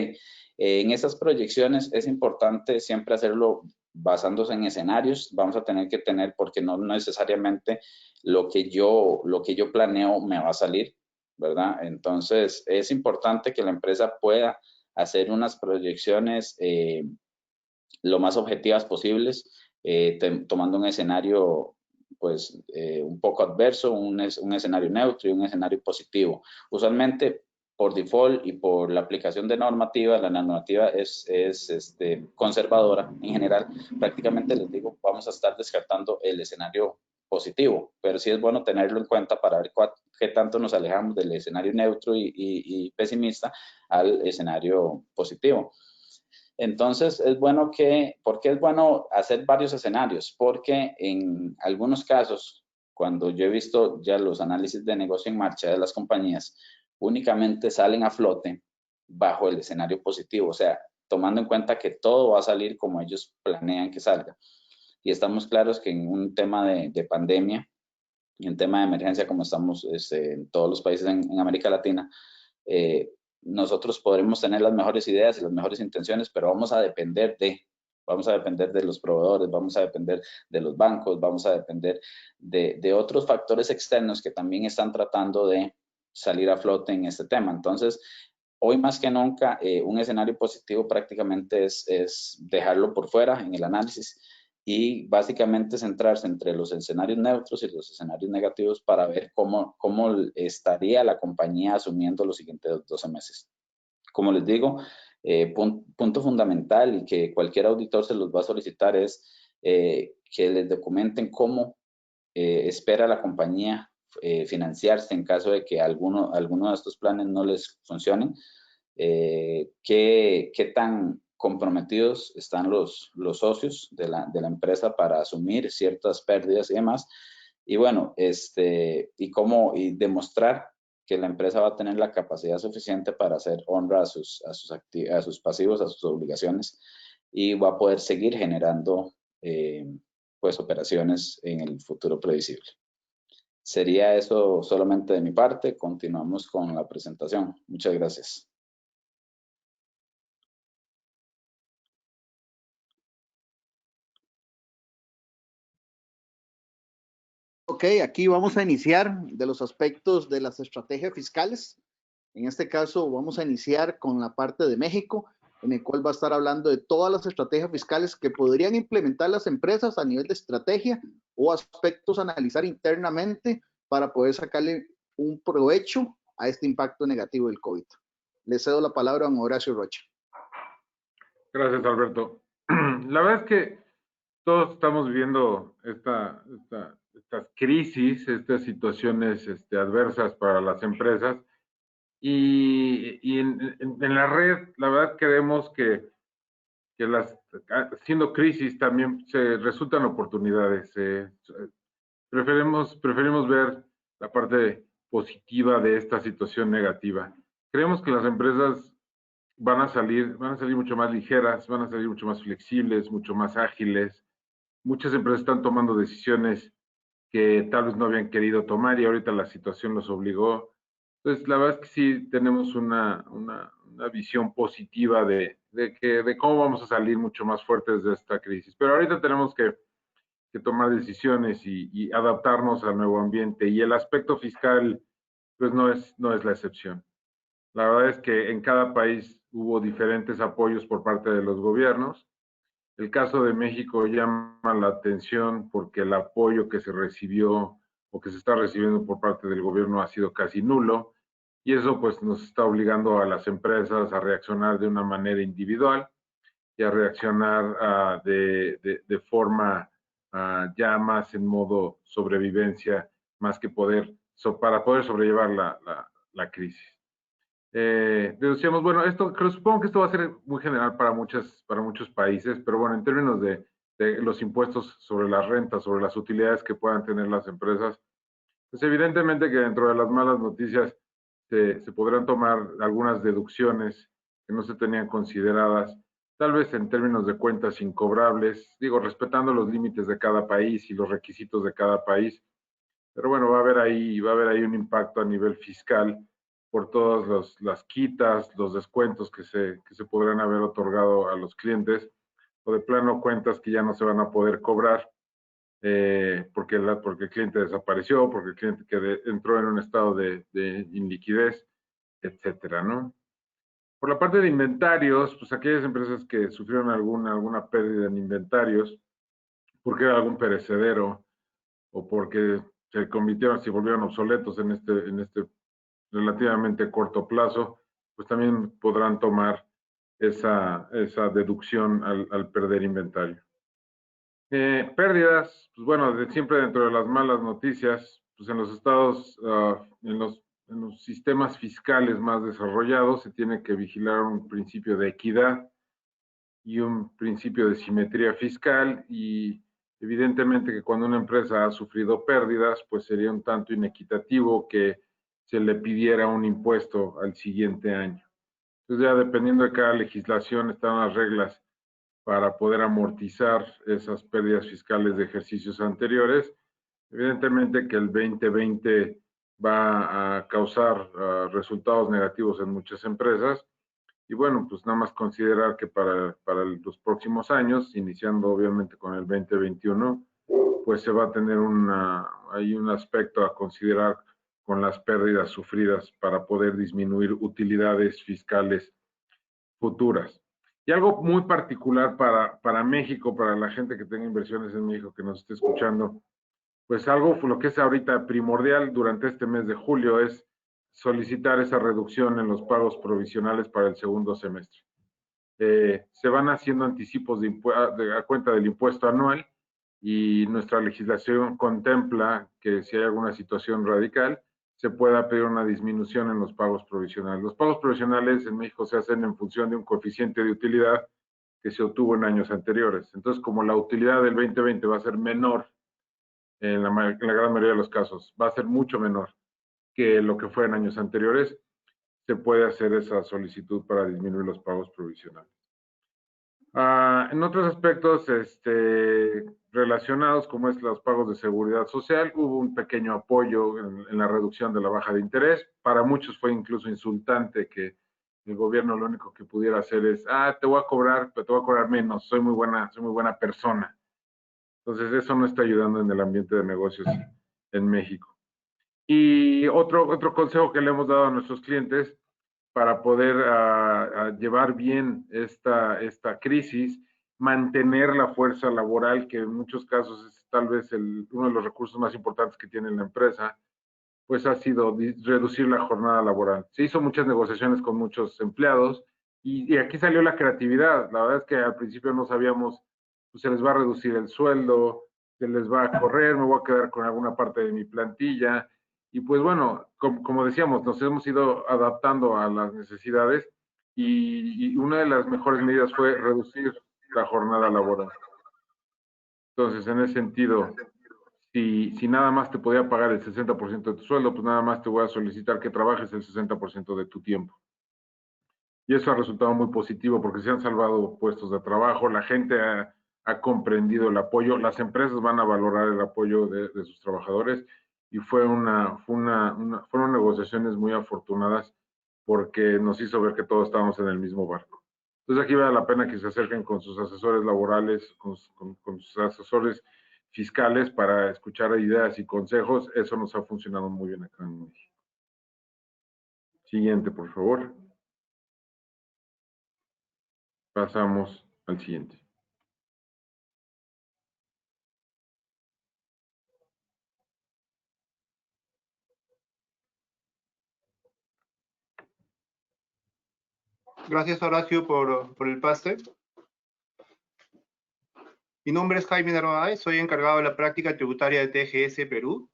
En esas proyecciones es importante siempre hacerlo basándose en escenarios. Vamos a tener que tener, porque no necesariamente lo que yo planeo me va a salir, ¿verdad? Entonces, es importante que la empresa pueda hacer unas proyecciones lo más objetivas posibles, tomando un escenario pues un poco adverso, un escenario neutro y un escenario positivo. Usualmente por default y por la aplicación de normativa, la normativa es conservadora en general. Prácticamente les digo, vamos a estar descartando el escenario positivo, pero sí es bueno tenerlo en cuenta para ver qué tanto nos alejamos del escenario neutro y pesimista al escenario positivo. Entonces, ¿por qué es bueno hacer varios escenarios? Porque en algunos casos, cuando yo he visto ya los análisis de negocio en marcha de las compañías, únicamente salen a flote bajo el escenario positivo, o sea, tomando en cuenta que todo va a salir como ellos planean que salga. Y estamos claros que en un tema de pandemia, y en tema de emergencia, como estamos en todos los países en América Latina, nosotros podremos tener las mejores ideas y las mejores intenciones, pero vamos a depender de los proveedores, vamos a depender de los bancos, vamos a depender de otros factores externos que también están tratando de salir a flote en este tema. Entonces, hoy más que nunca, un escenario positivo prácticamente es dejarlo por fuera en el análisis y básicamente centrarse entre los escenarios neutros y los escenarios negativos para ver cómo estaría la compañía asumiendo los siguientes 12 meses. Como les digo, punto fundamental y que cualquier auditor se los va a solicitar es que les documenten cómo espera la compañía financiarse en caso de que alguno de estos planes no les funcionen, qué tan comprometidos están los socios de la empresa para asumir ciertas pérdidas y demás. Y bueno, y demostrar que la empresa va a tener la capacidad suficiente para hacer honra a sus pasivos, a sus obligaciones, y va a poder seguir generando pues operaciones en el futuro previsible. Sería eso solamente de mi parte. Continuamos con la presentación. Muchas gracias. Ok, aquí vamos a iniciar de los aspectos de las estrategias fiscales. En este caso vamos a iniciar con la parte de México, en el cual va a estar hablando de todas las estrategias fiscales que podrían implementar las empresas a nivel de estrategia o aspectos a analizar internamente para poder sacarle un provecho a este impacto negativo del COVID. Le cedo la palabra a don Horacio Rocha. Gracias, Alberto. La verdad es que todos estamos viviendo estas crisis, estas situaciones adversas para las empresas, y en la red, la verdad creemos que siendo crisis también se resultan oportunidades. Preferimos ver la parte positiva de esta situación negativa. Creemos que las empresas van a salir mucho más ligeras, van a salir mucho más flexibles, mucho más ágiles. Muchas empresas están tomando decisiones que tal vez no habían querido tomar y ahorita la situación los obligó. Entonces, la verdad es que sí tenemos una visión positiva de cómo vamos a salir mucho más fuertes de esta crisis. Pero ahorita tenemos que tomar decisiones y adaptarnos al nuevo ambiente, y el aspecto fiscal pues no es la excepción. La verdad es que en cada país hubo diferentes apoyos por parte de los gobiernos. El caso de México llama la atención porque el apoyo que se recibió o que se está recibiendo por parte del gobierno ha sido casi nulo, y eso pues nos está obligando a las empresas a reaccionar de una manera individual y a reaccionar de forma ya más en modo sobrevivencia, más que para poder sobrellevar la crisis. Decíamos, bueno, supongo que esto va a ser muy general para muchos países, pero bueno, en términos de los impuestos sobre las rentas, sobre las utilidades que puedan tener las empresas, pues evidentemente que dentro de las malas noticias se podrán tomar algunas deducciones que no se tenían consideradas, tal vez en términos de cuentas incobrables, digo, respetando los límites de cada país y los requisitos de cada país. Pero bueno, va a haber ahí un impacto a nivel fiscal por todas las quitas, los descuentos que se podrán haber otorgado a los clientes, o de plano cuentas que ya no se van a poder cobrar porque el cliente desapareció, porque el cliente entró en un estado de iliquidez, etcétera, ¿no? Por la parte de inventarios, pues aquellas empresas que sufrieron alguna pérdida en inventarios, porque era algún perecedero o porque se volvieron obsoletos en este relativamente corto plazo, pues también podrán tomar esa deducción al perder inventario. Pérdidas, pues bueno, siempre dentro de las malas noticias, pues en los estados, en los sistemas fiscales más desarrollados se tiene que vigilar un principio de equidad y un principio de simetría fiscal, y evidentemente que cuando una empresa ha sufrido pérdidas, pues sería un tanto inequitativo que se le pidiera un impuesto al siguiente año. Entonces ya dependiendo de cada legislación están las reglas para poder amortizar esas pérdidas fiscales de ejercicios anteriores. Evidentemente que el 2020 va a causar resultados negativos en muchas empresas, y bueno, pues nada más considerar que para los próximos años, iniciando obviamente con el 2021, pues se va a tener hay un aspecto a considerar con las pérdidas sufridas para poder disminuir utilidades fiscales futuras. Y algo muy particular para México, para la gente que tenga inversiones en México que nos esté escuchando, pues algo lo que es ahorita primordial durante este mes de julio es solicitar esa reducción en los pagos provisionales para el segundo semestre. Se van haciendo anticipos a cuenta del impuesto anual, y nuestra legislación contempla que si hay alguna situación radical, se pueda pedir una disminución en los pagos provisionales. Los pagos provisionales en México se hacen en función de un coeficiente de utilidad que se obtuvo en años anteriores. Entonces, como la utilidad del 2020 va a ser menor, en la gran mayoría de los casos, va a ser mucho menor que lo que fue en años anteriores, se puede hacer esa solicitud para disminuir los pagos provisionales. En otros aspectos relacionados, como es los pagos de seguridad social, hubo un pequeño apoyo en la reducción de la baja de interés. Para muchos fue incluso insultante que el gobierno lo único que pudiera hacer es, te voy a cobrar, pero te voy a cobrar menos, soy muy buena persona. Entonces eso no está ayudando en el ambiente de negocios en México. Y otro consejo que le hemos dado a nuestros clientes para poder llevar bien esta crisis, mantener la fuerza laboral, que en muchos casos es tal vez uno de los recursos más importantes que tiene la empresa, pues ha sido reducir la jornada laboral. Se hizo muchas negociaciones con muchos empleados, y aquí salió la creatividad. La verdad es que al principio no sabíamos, pues se les va a reducir el sueldo, se les va a correr, me voy a quedar con alguna parte de mi plantilla. Y pues bueno, como decíamos, nos hemos ido adaptando a las necesidades, y una de las mejores medidas fue reducir la jornada laboral. Entonces, en ese sentido, si nada más te podía pagar el 60% de tu sueldo, pues nada más te voy a solicitar que trabajes el 60% de tu tiempo. Y eso ha resultado muy positivo porque se han salvado puestos de trabajo, la gente ha comprendido el apoyo, las empresas van a valorar el apoyo de sus trabajadores, y fueron negociaciones muy afortunadas porque nos hizo ver que todos estábamos en el mismo barco. Entonces aquí vale la pena que se acerquen con sus asesores laborales, con sus asesores fiscales para escuchar ideas y consejos. Eso nos ha funcionado muy bien acá en México. Siguiente, por favor. Pasamos al siguiente. Gracias, Horacio, por el pase. Mi nombre es Jaime Narváez, soy encargado de la práctica tributaria de TGS Perú.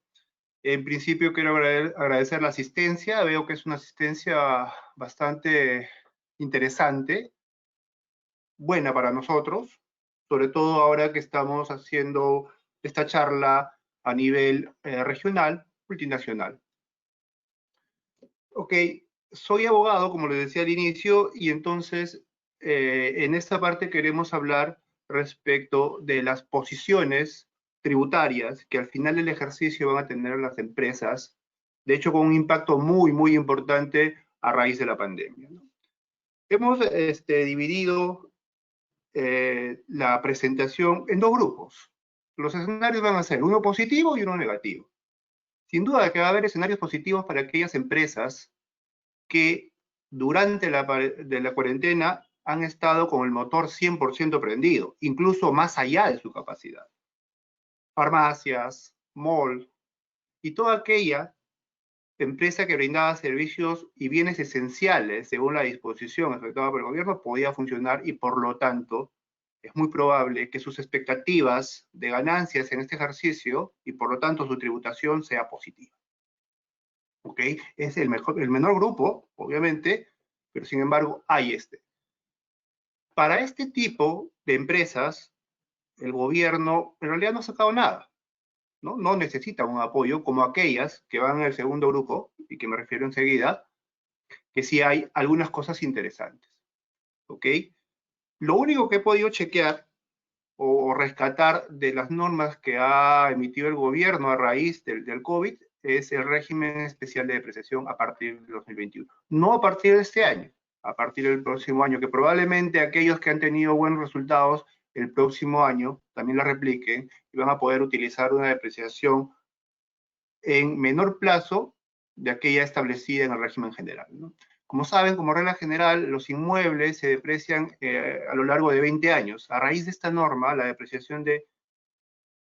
En principio quiero agradecer la asistencia. Veo que es una asistencia bastante interesante, buena para nosotros, sobre todo ahora que estamos haciendo esta charla a nivel regional, multinacional. Ok, soy abogado, como les decía al inicio, y entonces en esta parte queremos hablar respecto de las posiciones tributarias que al final del ejercicio van a tener las empresas, de hecho con un impacto muy importante a raíz de la pandemia, ¿no? Hemos dividido la presentación en dos grupos. Los escenarios van a ser uno positivo y uno negativo. Sin duda que va a haber escenarios positivos para aquellas empresas que durante la cuarentena han estado con el motor 100% prendido, incluso más allá de su capacidad. Farmacias, mall y toda aquella empresa que brindaba servicios y bienes esenciales según la disposición efectuada por el gobierno podía funcionar y por lo tanto es muy probable que sus expectativas de ganancias en este ejercicio y por lo tanto su tributación sea positiva. ¿Ok? Es el menor grupo, obviamente, pero sin embargo hay Para este tipo de empresas, el gobierno en realidad no ha sacado nada, ¿no? No necesita un apoyo como aquellas que van en el segundo grupo, y que me refiero enseguida, que sí hay algunas cosas interesantes, ¿ok? Lo único que he podido chequear o rescatar de las normas que ha emitido el gobierno a raíz del COVID es el régimen especial de depreciación a partir de 2021. No a partir de este año, a partir del próximo año, que probablemente aquellos que han tenido buenos resultados el próximo año también la repliquen y van a poder utilizar una depreciación en menor plazo de aquella establecida en el régimen general, ¿no? Como saben, como regla general, los inmuebles se deprecian a lo largo de 20 años. A raíz de esta norma, la depreciación de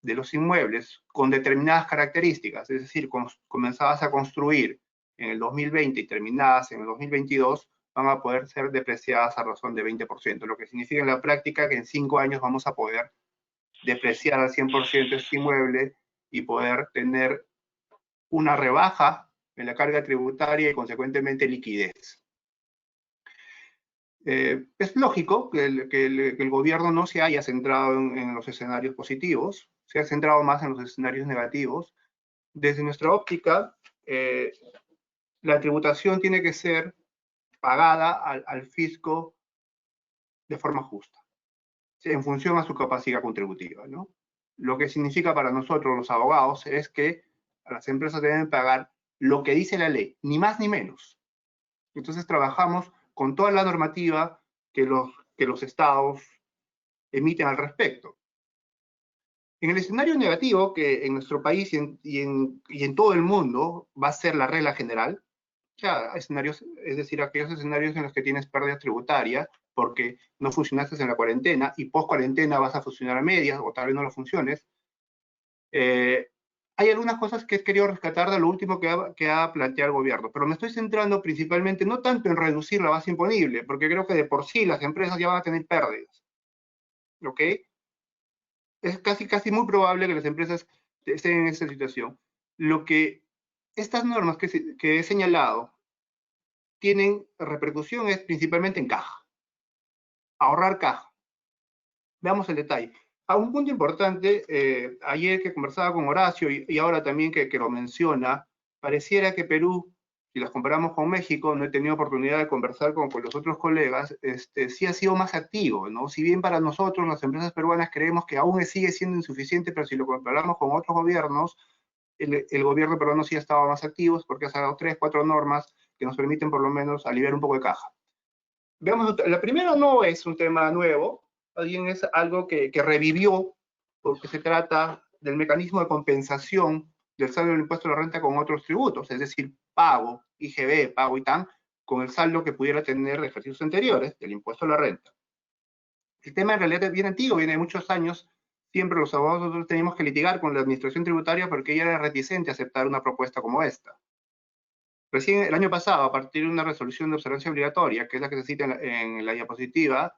los inmuebles con determinadas características, es decir, comenzadas a construir en el 2020 y terminadas en el 2022, van a poder ser depreciadas a razón de 20%, lo que significa en la práctica que en 5 años vamos a poder depreciar al 100% este inmueble y poder tener una rebaja en la carga tributaria y consecuentemente liquidez. Es lógico que el gobierno no se haya centrado en los escenarios positivos, se ha centrado más en los escenarios negativos. Desde nuestra óptica, la tributación tiene que ser pagada al fisco de forma justa, en función a su capacidad contributiva, ¿no? Lo que significa para nosotros los abogados es que las empresas deben pagar lo que dice la ley, ni más ni menos. Entonces trabajamos con toda la normativa que los estados emiten al respecto. En el escenario negativo, que en nuestro país y en todo el mundo va a ser la regla general, ya escenarios, es decir, aquellos escenarios en los que tienes pérdidas tributarias porque no funcionaste en la cuarentena y post cuarentena vas a funcionar a medias o tal vez no lo funciones. Hay algunas cosas que he querido rescatar de lo último que ha planteado el gobierno, pero me estoy centrando principalmente no tanto en reducir la base imponible, porque creo que de por sí las empresas ya van a tener pérdidas, ¿ok? Es casi muy probable que las empresas estén en esta situación. Lo que estas normas que he señalado tienen repercusión es principalmente en caja, ahorrar caja. Veamos el detalle. A un punto importante, ayer que conversaba con Horacio y ahora también que lo menciona, pareciera que Perú, si las comparamos con México, no he tenido oportunidad de conversar con los otros colegas, sí ha sido más activo, ¿no? Si bien para nosotros, las empresas peruanas, creemos que aún sigue siendo insuficiente, pero si lo comparamos con otros gobiernos, el gobierno peruano sí ha estado más activo porque ha sacado 3, 4 normas que nos permiten por lo menos aliviar un poco de caja. Veamos, la primera no es un tema nuevo, alguien es algo que revivió, porque se trata del mecanismo de compensación del saldo del impuesto a la renta con otros tributos, es decir, pago, IGB, pago ITAM, con el saldo que pudiera tener de ejercicios anteriores del impuesto a la renta. El tema en realidad es bien antiguo, viene de muchos años. Siempre los abogados nosotros teníamos que litigar con la administración tributaria porque ella era reticente a aceptar una propuesta como esta. Recién el año pasado, a partir de una resolución de observancia obligatoria, que es la que se cita en la diapositiva,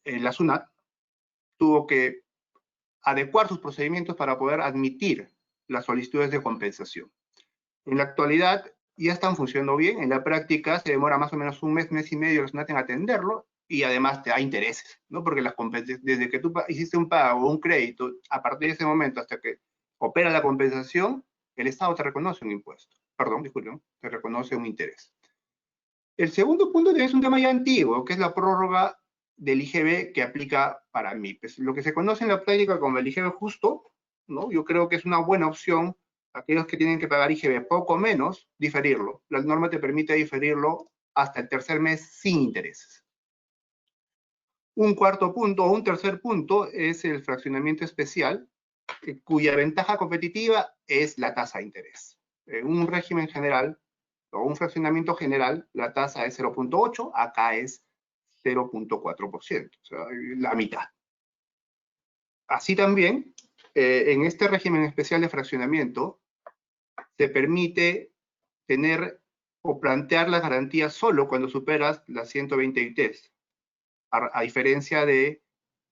la SUNAT tuvo que adecuar sus procedimientos para poder admitir las solicitudes de compensación. En la actualidad ya están funcionando bien, en la práctica se demora más o menos un mes, mes y medio la SUNAT en atenderlo y además te da intereses, ¿no? Porque desde que tú hiciste un pago o un crédito, a partir de ese momento hasta que opera la compensación, el Estado te reconoce un impuesto. Perdón, disculpen, te reconoce un interés. El segundo punto es un tema ya antiguo, que es la prórroga del IGB que aplica para MIPES. Lo que se conoce en la práctica como el IGB justo, ¿no? Yo creo que es una buena opción. Aquellos que tienen que pagar IGB poco menos, diferirlo. La norma te permite diferirlo hasta el tercer mes sin intereses. Un cuarto punto o un tercer punto es el fraccionamiento especial, cuya ventaja competitiva es la tasa de interés. En un régimen general o un fraccionamiento general, la tasa es 0.8, acá es 0.4%, o sea, la mitad. Así también, en este régimen especial de fraccionamiento, se permite tener o plantear las garantías solo cuando superas las 120 UITs, a diferencia de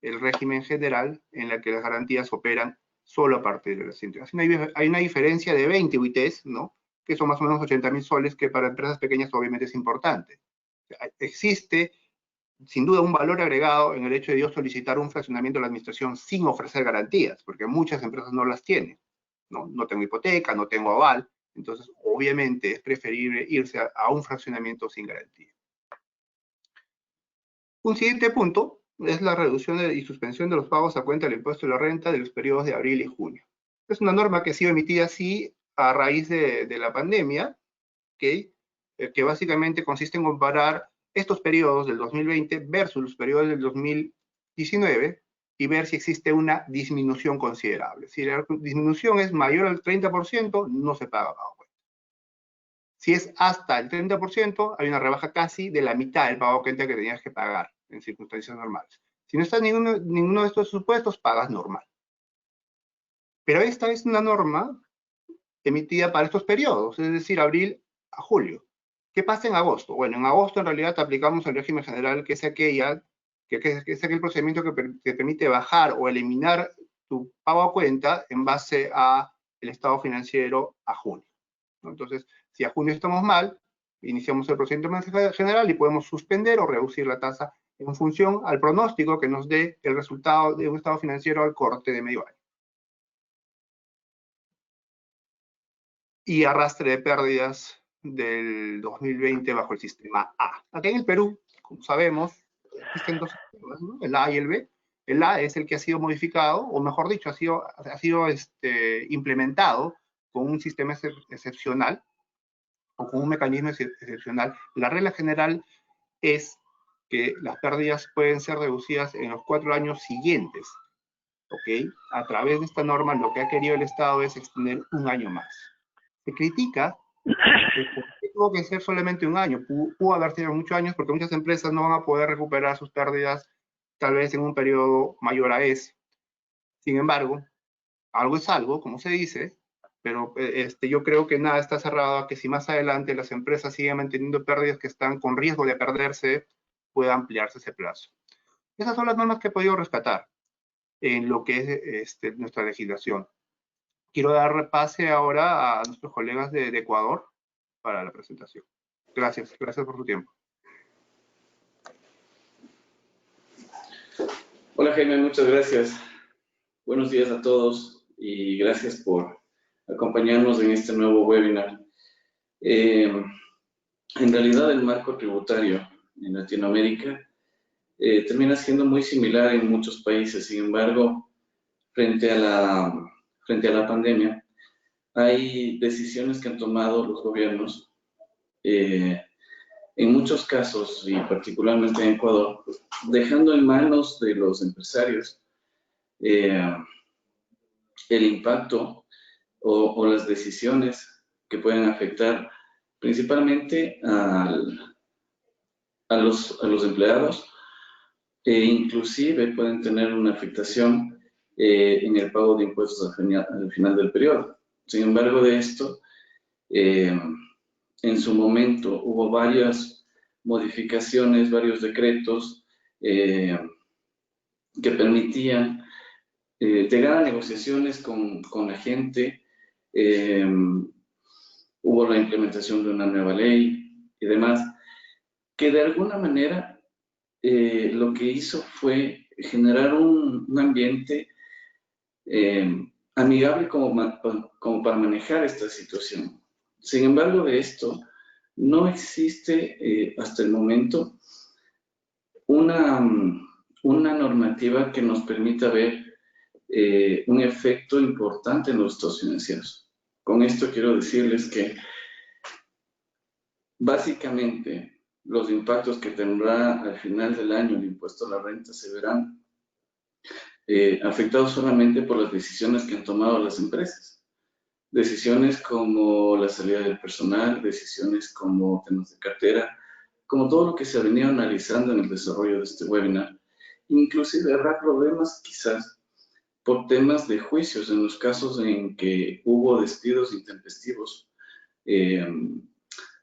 el régimen general en la que las garantías operan solo a partir de las 120. Hay una diferencia de 20 UITs, ¿no? Que son más o menos 80.000 soles, que para empresas pequeñas obviamente es importante. Existe, sin duda, un valor agregado en el hecho de yo solicitar un fraccionamiento a la administración sin ofrecer garantías, porque muchas empresas no las tienen, ¿no? No tengo hipoteca, no tengo aval, entonces obviamente es preferible irse a un fraccionamiento sin garantía. Un siguiente punto es la reducción y suspensión de los pagos a cuenta del impuesto de la renta de los periodos de abril y junio. Es una norma que ha sido emitida así a raíz de la pandemia, ¿okay? Que básicamente consiste en comparar estos periodos del 2020 versus los periodos del 2019 y ver si existe una disminución considerable. Si la disminución es mayor al 30%, no se paga pago a cuenta. Si es hasta el 30%, hay una rebaja casi de la mitad del pago a cuenta que tenías que pagar en circunstancias normales. Si no está ninguno de estos supuestos, pagas normal. Pero esta es una norma emitida para estos periodos, es decir, abril a julio. ¿Qué pasa en agosto? Bueno, en agosto en realidad aplicamos el régimen general, que es aquel procedimiento que te permite bajar o eliminar tu pago a cuenta en base a el estado financiero a junio, ¿no? Entonces, si a junio estamos mal, iniciamos el procedimiento general y podemos suspender o reducir la tasa en función al pronóstico que nos dé el resultado de un estado financiero al corte de medio año. Y arrastre de pérdidas del 2020 bajo el sistema A. Aquí en el Perú, como sabemos, existen dos sistemas, ¿no? El A y el B. El A es el que ha sido modificado, o mejor dicho, ha sido implementado con un sistema excepcional, o con un mecanismo excepcional. La regla general es que las pérdidas pueden ser reducidas en los 4 años siguientes, ¿ok? A través de esta norma, lo que ha querido el Estado es extender un año más. Se critica que tuvo que ser solamente un año, pudo haber sido muchos años, porque muchas empresas no van a poder recuperar sus pérdidas tal vez en un periodo mayor a ese. Sin embargo, algo es algo, como se dice, pero yo creo que nada está cerrado a que si más adelante las empresas siguen manteniendo pérdidas que están con riesgo de perderse, pueda ampliarse ese plazo. Esas son las normas que he podido rescatar en lo que es nuestra legislación. Quiero dar pase ahora a nuestros colegas de Ecuador para la presentación. Gracias por su tiempo. Hola Jaime, muchas gracias. Buenos días a todos y gracias por acompañarnos en este nuevo webinar. En realidad el marco tributario en Latinoamérica termina siendo muy similar en muchos países. Sin embargo, frente a la pandemia, hay decisiones que han tomado los gobiernos, en muchos casos, y particularmente en Ecuador, dejando en manos de los empresarios el impacto o las decisiones que pueden afectar principalmente a los empleados, e inclusive pueden tener una afectación en el pago de impuestos al final del periodo. Sin embargo, de esto, en su momento hubo varias modificaciones, varios decretos que permitían llegar a negociaciones con la gente. Hubo la implementación de una nueva ley y demás, que de alguna manera lo que hizo fue generar un ambiente amigable como para manejar esta situación. Sin embargo, de esto no existe hasta el momento una normativa que nos permita ver un efecto importante en los estados financieros. Con esto quiero decirles que básicamente los impactos que tendrá al final del año el impuesto a la renta se verán afectados solamente por las decisiones que han tomado las empresas. Decisiones como la salida del personal, decisiones como temas de cartera, como todo lo que se ha venido analizando en el desarrollo de este webinar. Inclusive habrá problemas quizás por temas de juicios en los casos en que hubo despidos intempestivos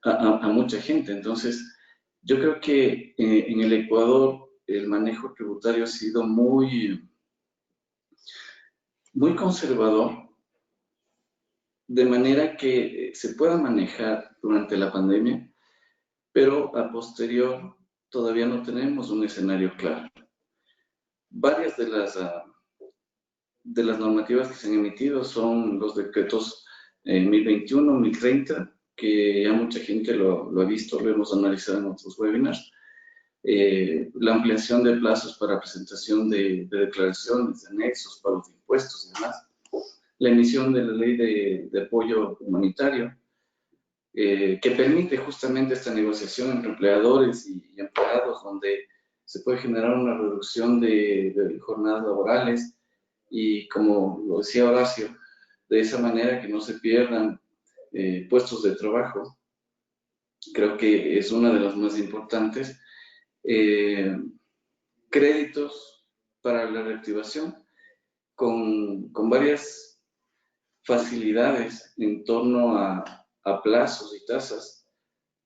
a mucha gente. Entonces, yo creo que en el Ecuador el manejo tributario ha sido muy conservador, de manera que se pueda manejar durante la pandemia, pero a posterior todavía no tenemos un escenario claro. Varias de las normativas que se han emitido son los decretos 1021, 1030, que ya mucha gente lo ha visto, lo hemos analizado en otros webinars. La ampliación de plazos para presentación de declaraciones, de anexos, pagos de impuestos y demás. La emisión de la ley de apoyo humanitario, que permite justamente esta negociación entre empleadores y empleados, donde se puede generar una reducción de jornadas laborales y, como lo decía Horacio, de esa manera que no se pierdan puestos de trabajo. Creo que es una de las más importantes. Créditos para la reactivación con varias facilidades en torno a plazos y tasas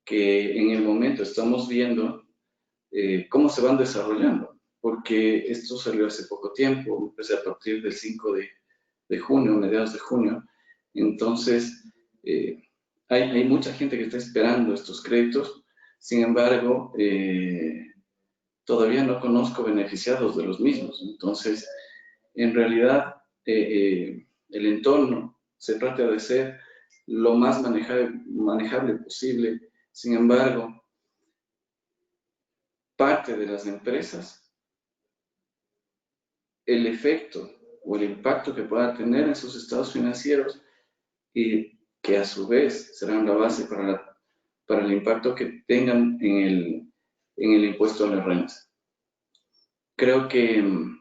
que en el momento estamos viendo cómo se van desarrollando, porque esto salió hace poco tiempo, empecé a partir del 5 de junio, mediados de junio. Entonces, hay mucha gente que está esperando estos créditos. Sin embargo, todavía no conozco beneficiados de los mismos. Entonces, en realidad, el entorno se trata de ser lo más manejable posible. Sin embargo, parte de las empresas, el efecto o el impacto que pueda tener en sus estados financieros, y que a su vez serán la base para el impacto que tengan en el impuesto a la renta. Creo que en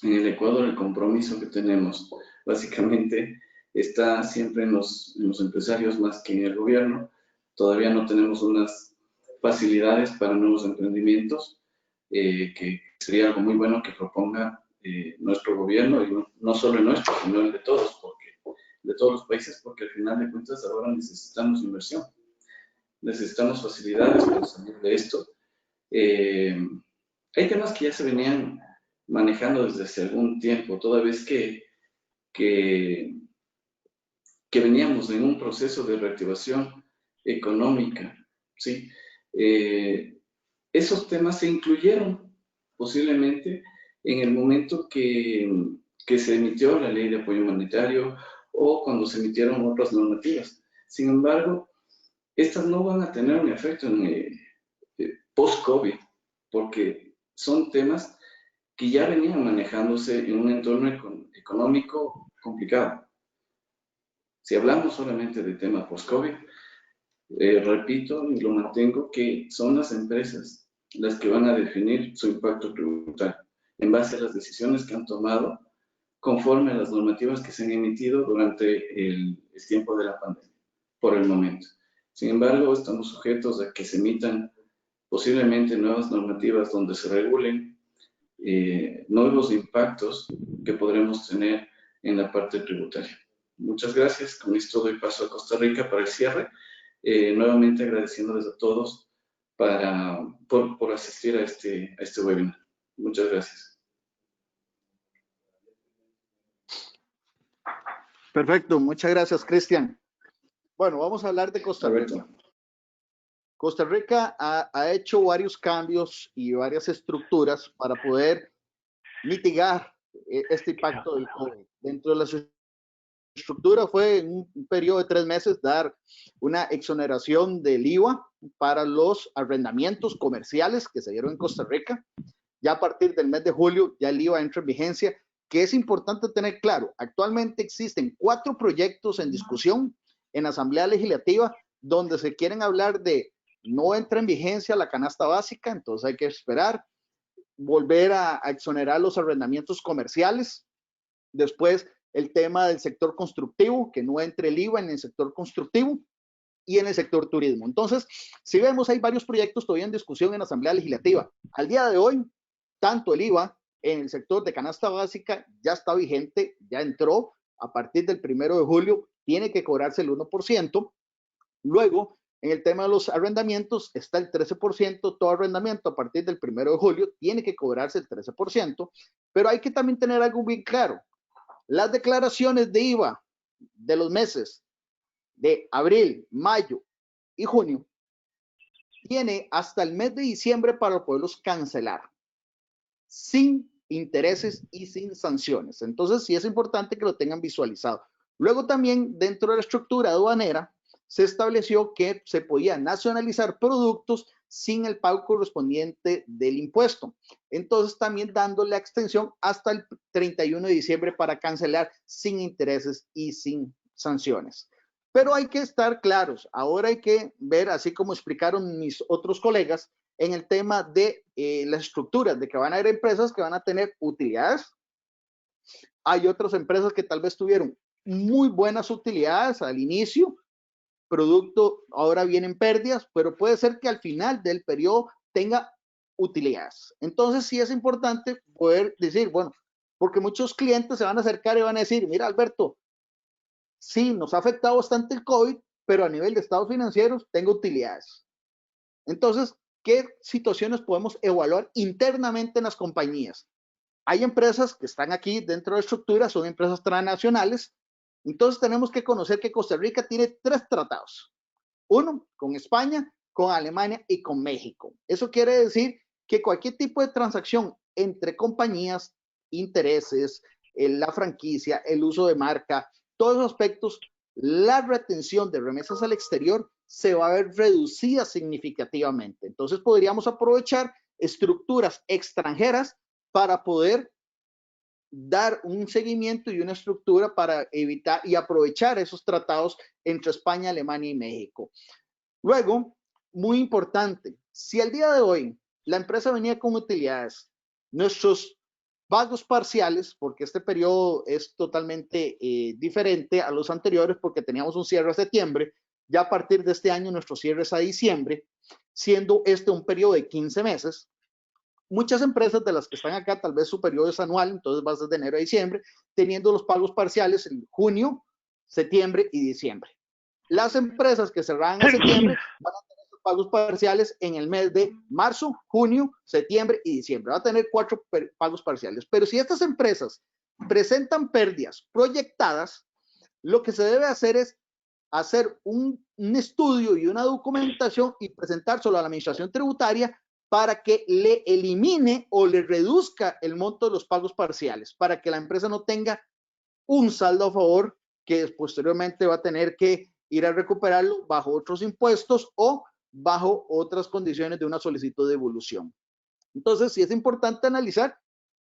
el Ecuador el compromiso que tenemos básicamente está siempre en los empresarios más que en el gobierno. Todavía no tenemos unas facilidades para nuevos emprendimientos, que sería algo muy bueno que proponga nuestro gobierno, y no solo el nuestro, sino el de todos, de todos los países, porque al final de cuentas ahora necesitamos inversión, necesitamos facilidades para salir de esto. Hay temas que ya se venían manejando desde hace algún tiempo, toda vez que veníamos en un proceso de reactivación económica, ¿sí? Esos temas se incluyeron posiblemente en el momento que se emitió la ley de apoyo humanitario o cuando se emitieron otras normativas. Sin embargo, estas no van a tener un efecto en post-COVID, porque son temas que ya venían manejándose en un entorno económico complicado. Si hablamos solamente de temas post-COVID, repito y lo mantengo, que son las empresas las que van a definir su impacto tributario en base a las decisiones que han tomado conforme a las normativas que se han emitido durante el tiempo de la pandemia, por el momento. Sin embargo, estamos sujetos a que se emitan posiblemente nuevas normativas donde se regulen nuevos impactos que podremos tener en la parte tributaria. Muchas gracias. Con esto doy paso a Costa Rica para el cierre. Nuevamente agradeciéndoles a todos por asistir a este webinar. Muchas gracias. Perfecto, muchas gracias, Cristian. Bueno, vamos a hablar de Costa Rica. Costa Rica ha hecho varios cambios y varias estructuras para poder mitigar este impacto del COVID. Dentro de las estructura fue en un periodo de 3 meses dar una exoneración del IVA para los arrendamientos comerciales que se dieron en Costa Rica. Ya a partir del mes de julio ya el IVA entra en vigencia, que es importante tener claro. Actualmente existen 4 proyectos en discusión en la Asamblea Legislativa donde se quieren hablar de no entra en vigencia la canasta básica, entonces hay que esperar, volver a exonerar los arrendamientos comerciales. Después, el tema del sector constructivo, que no entre el IVA en el sector constructivo y en el sector turismo. Entonces, si vemos, hay varios proyectos todavía en discusión en la Asamblea Legislativa. Al día de hoy, tanto el IVA en el sector de canasta básica ya está vigente, ya entró a partir del 1 de julio, tiene que cobrarse el 1%. Luego, en el tema de los arrendamientos está el 13%, todo arrendamiento a partir del 1 de julio tiene que cobrarse el 13%, pero hay que también tener algo bien claro. Las declaraciones de IVA de los meses de abril, mayo y junio tiene hasta el mes de diciembre para poderlos cancelar sin intereses y sin sanciones. Entonces sí es importante que lo tengan visualizado. Luego también dentro de la estructura aduanera se estableció que se podía nacionalizar productos sin el pago correspondiente del impuesto. Entonces también dando la extensión hasta el 31 de diciembre para cancelar sin intereses y sin sanciones. Pero hay que estar claros. Ahora hay que ver, así como explicaron mis otros colegas, en el tema de las estructuras, de que van a haber empresas que van a tener utilidades. Hay otras empresas que tal vez tuvieron muy buenas utilidades al inicio, producto ahora vienen pérdidas, pero puede ser que al final del periodo tenga utilidades. Entonces sí es importante poder decir, bueno, porque muchos clientes se van a acercar y van a decir, mira Alberto, sí, nos ha afectado bastante el COVID, pero a nivel de estados financieros tengo utilidades. Entonces, ¿qué situaciones podemos evaluar internamente en las compañías? Hay empresas que están aquí dentro de la estructura, son empresas transnacionales. Entonces tenemos que conocer que Costa Rica tiene 3 tratados. Uno con España, con Alemania y con México. Eso quiere decir que cualquier tipo de transacción entre compañías, intereses, la franquicia, el uso de marca, todos esos aspectos, la retención de remesas al exterior se va a ver reducida significativamente. Entonces podríamos aprovechar estructuras extranjeras para poder dar un seguimiento y una estructura para evitar y aprovechar esos tratados entre España, Alemania y México. Luego, muy importante, si al día de hoy la empresa venía con utilidades, nuestros pagos parciales, porque este periodo es totalmente diferente a los anteriores porque teníamos un cierre a septiembre, ya a partir de este año nuestro cierre es a diciembre, siendo este un periodo de 15 meses. Muchas empresas de las que están acá, tal vez su periodo es anual, entonces va desde enero a diciembre, teniendo los pagos parciales en junio, septiembre y diciembre. Las empresas que cerraban en septiembre van a tener sus pagos parciales en el mes de marzo, junio, septiembre y diciembre. Va a tener 4 pagos parciales. Pero si estas empresas presentan pérdidas proyectadas, lo que se debe hacer es hacer un estudio y una documentación y presentárselo a la administración tributaria para que le elimine o le reduzca el monto de los pagos parciales, para que la empresa no tenga un saldo a favor que posteriormente va a tener que ir a recuperarlo bajo otros impuestos o bajo otras condiciones de una solicitud de devolución. Entonces, sí es importante analizar,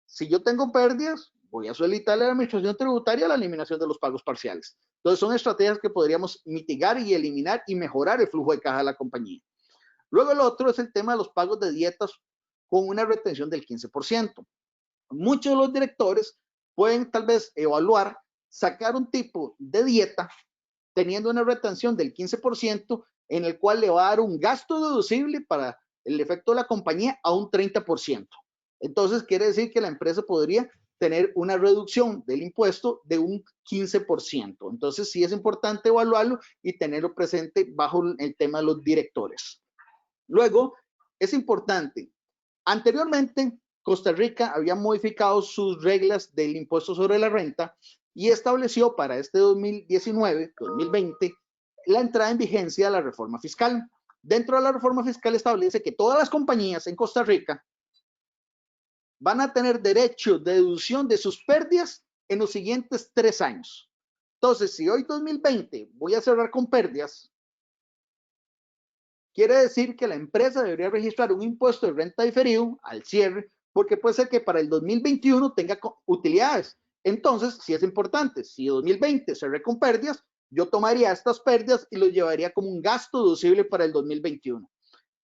si yo tengo pérdidas, voy a solicitarle a la administración tributaria la eliminación de los pagos parciales. Entonces, son estrategias que podríamos mitigar y eliminar y mejorar el flujo de caja de la compañía. Luego el otro es el tema de los pagos de dietas con una retención del 15%. Muchos de los directores pueden tal vez evaluar sacar un tipo de dieta teniendo una retención del 15% en el cual le va a dar un gasto deducible para el efecto de la compañía a un 30%. Entonces quiere decir que la empresa podría tener una reducción del impuesto de un 15%. Entonces sí es importante evaluarlo y tenerlo presente bajo el tema de los directores. Luego, es importante, anteriormente Costa Rica había modificado sus reglas del impuesto sobre la renta y estableció para este 2019-2020 la entrada en vigencia de la reforma fiscal. Dentro de la reforma fiscal establece que todas las compañías en Costa Rica van a tener derecho de deducción de sus pérdidas en los siguientes 3 años. Entonces, si hoy 2020 voy a cerrar con pérdidas, quiere decir que la empresa debería registrar un impuesto de renta diferido al cierre, porque puede ser que para el 2021 tenga utilidades. Entonces, sí es importante, si 2020 cerré con pérdidas, yo tomaría estas pérdidas y los llevaría como un gasto deducible para el 2021.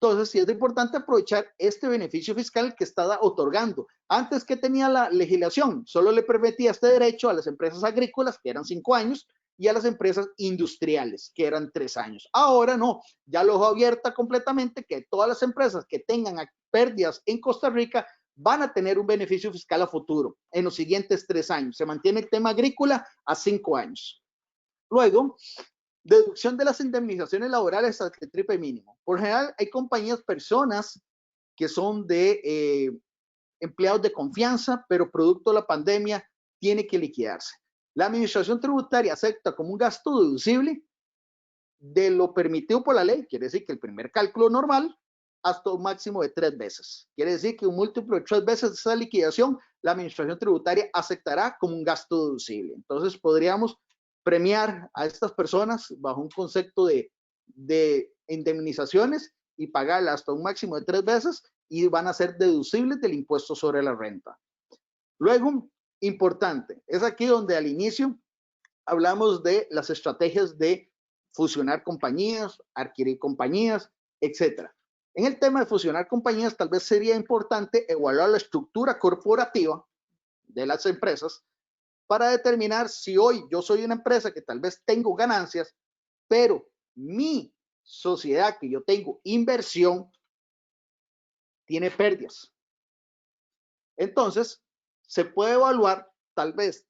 Entonces, sí es importante aprovechar este beneficio fiscal que está otorgando. Antes, que tenía la legislación, solo le permitía este derecho a las empresas agrícolas, que eran 5 años, y a las empresas industriales, que eran 3 años. Ahora no, ya lo dejó abierta completamente, que todas las empresas que tengan pérdidas en Costa Rica van a tener un beneficio fiscal a futuro en los siguientes 3 años. Se mantiene el tema agrícola a 5 años. Luego, deducción de las indemnizaciones laborales hasta el triple mínimo. Por general, hay compañías, personas que son de empleados de confianza, pero producto de la pandemia tiene que liquidarse. La administración tributaria acepta como un gasto deducible de lo permitido por la ley, quiere decir que el primer cálculo normal, hasta un máximo de 3 veces. Quiere decir que un múltiplo de 3 veces de esa liquidación, la administración tributaria aceptará como un gasto deducible. Entonces, podríamos premiar a estas personas bajo un concepto de indemnizaciones y pagarla hasta un máximo de 3 veces y van a ser deducibles del impuesto sobre la renta. Luego, importante, es aquí donde al inicio hablamos de las estrategias de fusionar compañías, adquirir compañías, etcétera. En el tema de fusionar compañías, tal vez sería importante evaluar la estructura corporativa de las empresas para determinar si hoy yo soy una empresa que tal vez tengo ganancias, pero mi sociedad que yo tengo inversión tiene pérdidas. Entonces, se puede evaluar tal vez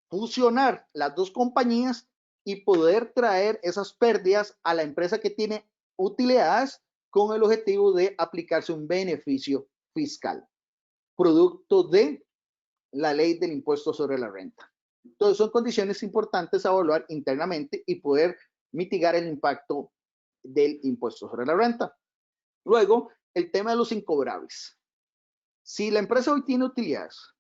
fusionar las dos compañías y poder traer esas pérdidas a la empresa que tiene utilidades con el objetivo de aplicarse un beneficio fiscal, producto de la ley del impuesto sobre la renta. Entonces, son condiciones importantes a evaluar internamente y poder mitigar el impacto del impuesto sobre la renta. Luego, el tema de los incobrables. Si la empresa hoy tiene utilidades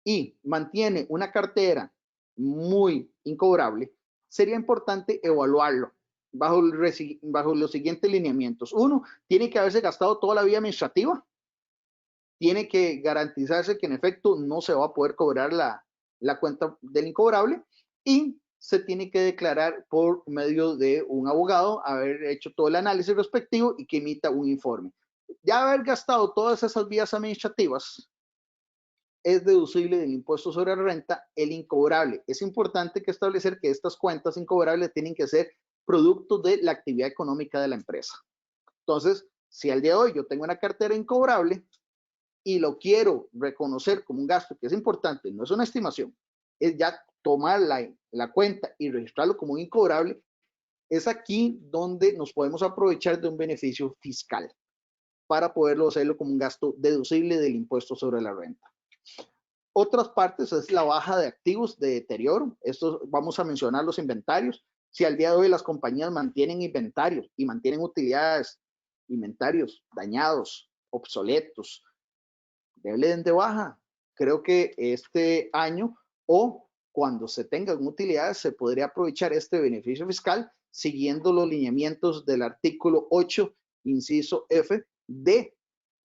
y mantiene una cartera muy incobrable, sería importante evaluarlo bajo los siguientes lineamientos. Uno, tiene que haberse gastado toda la vía administrativa. Tiene que garantizarse que en efecto no se va a poder cobrar la cuenta del incobrable y se tiene que declarar por medio de un abogado, haber hecho todo el análisis respectivo y que emita un informe. Ya haber gastado todas esas vías administrativas, es deducible del impuesto sobre la renta el incobrable. Es importante que establecer que estas cuentas incobrables tienen que ser producto de la actividad económica de la empresa. Entonces, si al día de hoy yo tengo una cartera incobrable y lo quiero reconocer como un gasto, que es importante, no es una estimación, es ya tomar la cuenta y registrarlo como un incobrable, es aquí donde nos podemos aprovechar de un beneficio fiscal para poderlo hacerlo como un gasto deducible del impuesto sobre la renta. Otras partes es la baja de activos de deterioro. Esto vamos a mencionar los inventarios. Si al día de hoy las compañías mantienen inventarios y mantienen utilidades, inventarios dañados, obsoletos, deben de baja. Creo que este año o cuando se tengan utilidades se podría aprovechar este beneficio fiscal siguiendo los lineamientos del artículo 8, inciso F de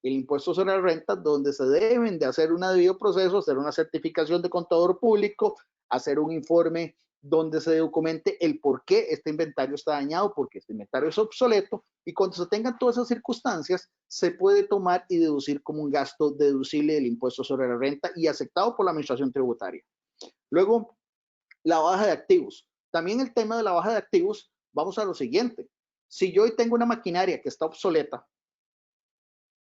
el impuesto sobre la renta, donde se deben de hacer un debido proceso, hacer una certificación de contador público, hacer un informe donde se documente el por qué este inventario está dañado, porque este inventario es obsoleto, y cuando se tengan todas esas circunstancias, se puede tomar y deducir como un gasto deducible del impuesto sobre la renta y aceptado por la administración tributaria. Luego, la baja de activos. También el tema de la baja de activos, vamos a lo siguiente. Si yo hoy tengo una maquinaria que está obsoleta,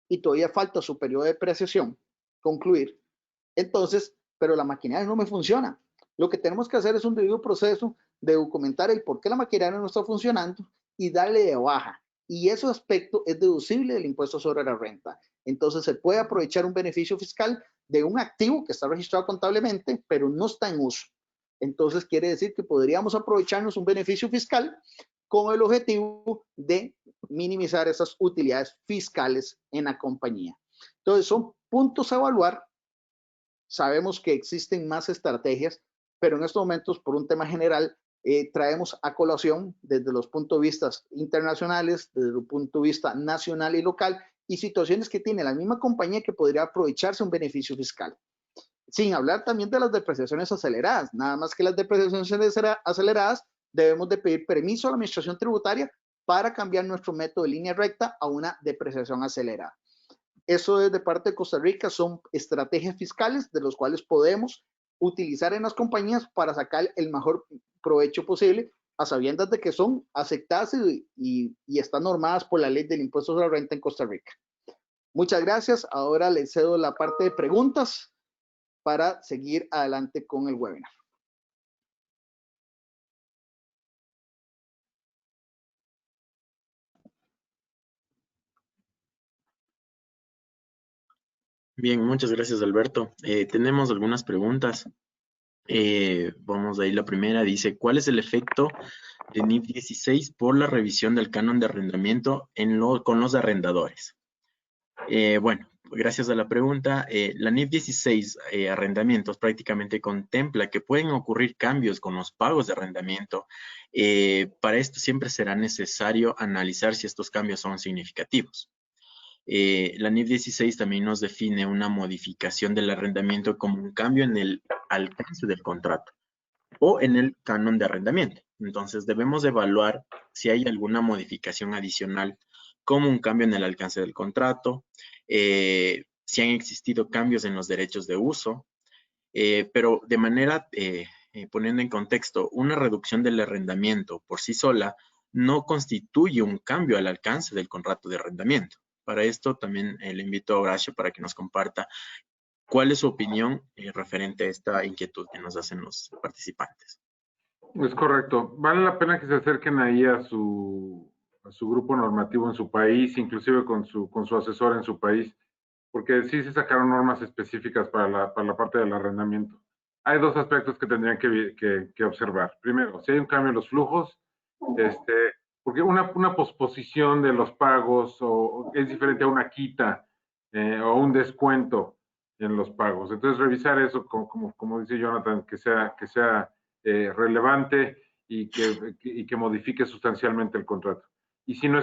y todavía falta su periodo de depreciación concluir, entonces, pero la maquinaria no me funciona. Lo que tenemos que hacer es un debido proceso de documentar el por qué la maquinaria no está funcionando y darle de baja. Y ese aspecto es deducible del impuesto sobre la renta. Entonces, se puede aprovechar un beneficio fiscal de un activo que está registrado contablemente, pero no está en uso. Entonces, quiere decir que podríamos aprovecharnos un beneficio fiscal con el objetivo de minimizar esas utilidades fiscales en la compañía. Entonces, son puntos a evaluar. Sabemos que existen más estrategias, pero en estos momentos, por un tema general, traemos a colación desde los puntos de vista internacionales, desde el punto de vista nacional y local, y situaciones que tiene la misma compañía que podría aprovecharse un beneficio fiscal. Sin hablar también de las depreciaciones aceleradas, nada más que las depreciaciones aceleradas, debemos de pedir permiso a la administración tributaria para cambiar nuestro método de línea recta a una depreciación acelerada. Eso desde parte de Costa Rica son estrategias fiscales de los cuales podemos utilizar en las compañías para sacar el mejor provecho posible, a sabiendas de que son aceptadas y están normadas por la ley del impuesto sobre la renta en Costa Rica. Muchas gracias. Ahora les cedo la parte de preguntas para seguir adelante con el webinar. Bien, muchas gracias, Alberto. Tenemos algunas preguntas. Vamos a ir, la primera dice, ¿cuál es el efecto de NIF 16 por la revisión del canon de arrendamiento con los arrendadores? Bueno, gracias a la pregunta, la NIF 16 arrendamientos prácticamente contempla que pueden ocurrir cambios con los pagos de arrendamiento. Para esto siempre será necesario analizar si estos cambios son significativos. La NIF 16 también nos define una modificación del arrendamiento como un cambio en el alcance del contrato o en el canon de arrendamiento. Entonces debemos evaluar si hay alguna modificación adicional como un cambio en el alcance del contrato, si han existido cambios en los derechos de uso, pero de manera, poniendo en contexto, una reducción del arrendamiento por sí sola no constituye un cambio al alcance del contrato de arrendamiento. Para esto también le invito a Horacio para que nos comparta cuál es su opinión referente a esta inquietud que nos hacen los participantes. Es correcto. Vale la pena que se acerquen ahí a su grupo normativo en su país, inclusive con su asesor en su país, porque sí se sacaron normas específicas para la parte del arrendamiento. Hay dos aspectos que tendrían que observar. Primero, si hay un cambio en los flujos, porque una posposición de los pagos es diferente a una quita o un descuento en los pagos. Entonces, revisar eso, como dice Jonathan, que sea relevante y que modifique sustancialmente el contrato. Y si no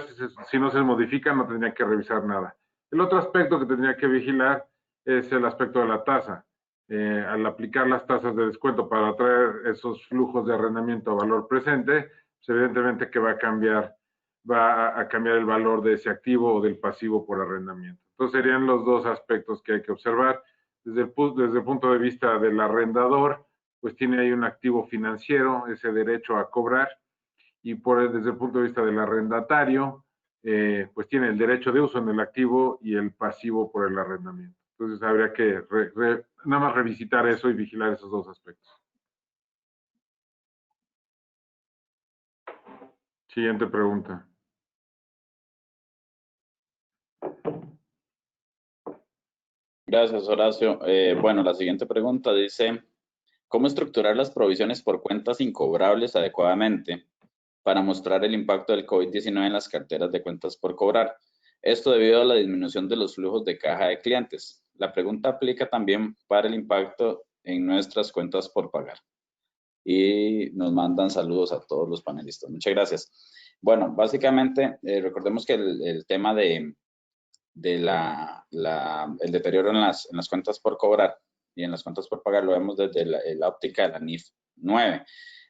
se modifica, no tendría que revisar nada. El otro aspecto que tendría que vigilar es el aspecto de la tasa. Al aplicar las tasas de descuento para atraer esos flujos de arrendamiento a valor presente, pues evidentemente que va a cambiar el valor de ese activo o del pasivo por arrendamiento. Entonces serían los dos aspectos que hay que observar. Desde el punto de vista del arrendador, pues tiene ahí un activo financiero, ese derecho a cobrar, y desde el punto de vista del arrendatario, pues tiene el derecho de uso en el activo y el pasivo por el arrendamiento. Entonces habría que nada más revisitar eso y vigilar esos dos aspectos. Siguiente pregunta. Gracias, Horacio. Bueno, la siguiente pregunta dice, ¿cómo estructurar las provisiones por cuentas incobrables adecuadamente para mostrar el impacto del COVID-19 en las carteras de cuentas por cobrar? Esto debido a la disminución de los flujos de caja de clientes. La pregunta aplica también para el impacto en nuestras cuentas por pagar. Y nos mandan saludos a todos los panelistas. Muchas gracias. Bueno, básicamente, recordemos que el tema el deterioro en las cuentas por cobrar y en las cuentas por pagar lo vemos desde la óptica de la NIF 9.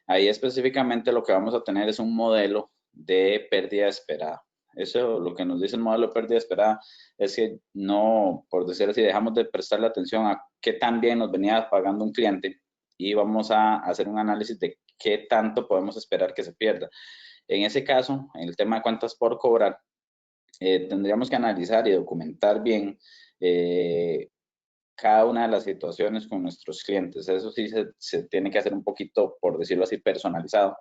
Ahí específicamente lo que vamos a tener es un modelo de pérdida esperada. Eso, lo que nos dice el modelo de pérdida esperada es que no, por decir así, dejamos de prestarle atención a qué tan bien nos venía pagando un cliente y vamos a hacer un análisis de qué tanto podemos esperar que se pierda. En ese caso, en el tema de cuentas por cobrar, tendríamos que analizar y documentar bien cada una de las situaciones con nuestros clientes. Eso sí se tiene que hacer un poquito, por decirlo así, personalizado,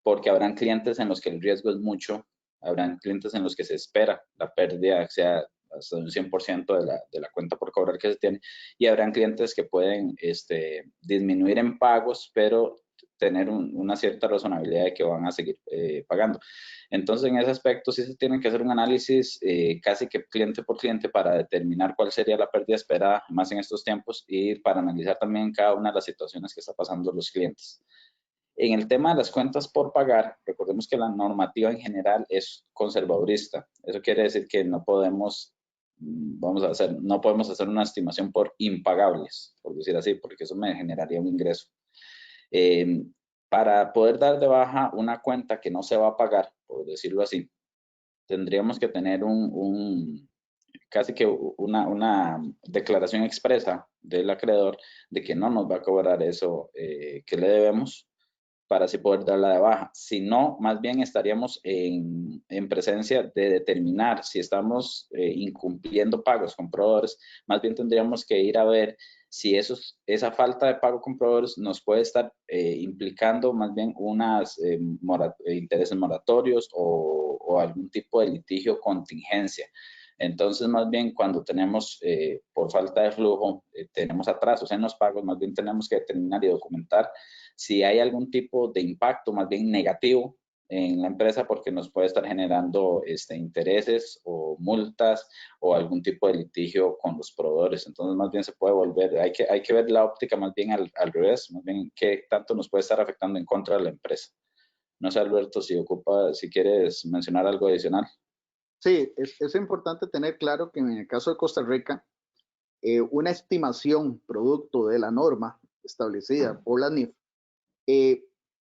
porque habrán clientes en los que el riesgo es mucho, habrán clientes en los que se espera la pérdida, sea hasta un 100% de la cuenta por cobrar que se tiene, y habrán clientes que pueden disminuir en pagos, pero tener una cierta razonabilidad de que van a seguir pagando. Entonces, en ese aspecto sí se tiene que hacer un análisis casi que cliente por cliente para determinar cuál sería la pérdida esperada, más en estos tiempos, y para analizar también cada una de las situaciones que está pasando los clientes. En el tema de las cuentas por pagar, recordemos que la normativa en general es conservadorista. Eso quiere decir que no podemos hacer una estimación por impagables, por decir así, porque eso me generaría un ingreso. Para poder dar de baja una cuenta que no se va a pagar, por decirlo así, tendríamos que tener casi que una declaración expresa del acreedor de que no nos va a cobrar eso que le debemos, para así poder darla de baja. Si no, más bien estaríamos en presencia de determinar si estamos incumpliendo pagos con proveedores. Más bien tendríamos que ir a ver si esa falta de pago con proveedores nos puede estar implicando más bien unos intereses moratorios o algún tipo de litigio contingencia. Entonces, más bien cuando tenemos, por falta de flujo, tenemos atrasos en los pagos, más bien tenemos que determinar y documentar si hay algún tipo de impacto más bien negativo en la empresa, porque nos puede estar generando intereses o multas o algún tipo de litigio con los proveedores. Entonces, más bien se puede volver, hay que ver la óptica más bien al revés, más bien qué tanto nos puede estar afectando en contra de la empresa. No sé, Alberto, si quieres mencionar algo adicional. Sí, es importante tener claro que en el caso de Costa Rica, una estimación producto de la norma establecida por la NIF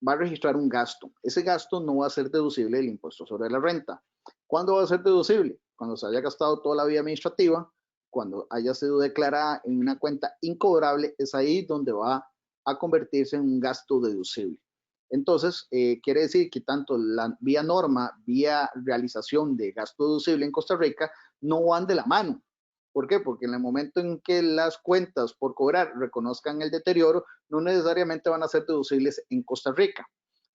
va a registrar un gasto. Ese gasto no va a ser deducible del impuesto sobre la renta. ¿Cuándo va a ser deducible? Cuando se haya gastado toda la vía administrativa, cuando haya sido declarada en una cuenta incobrable, es ahí donde va a convertirse en un gasto deducible. Entonces, quiere decir que tanto la vía norma, vía realización de gasto deducible en Costa Rica, no van de la mano. ¿Por qué? Porque en el momento en que las cuentas por cobrar reconozcan el deterioro, no necesariamente van a ser deducibles en Costa Rica.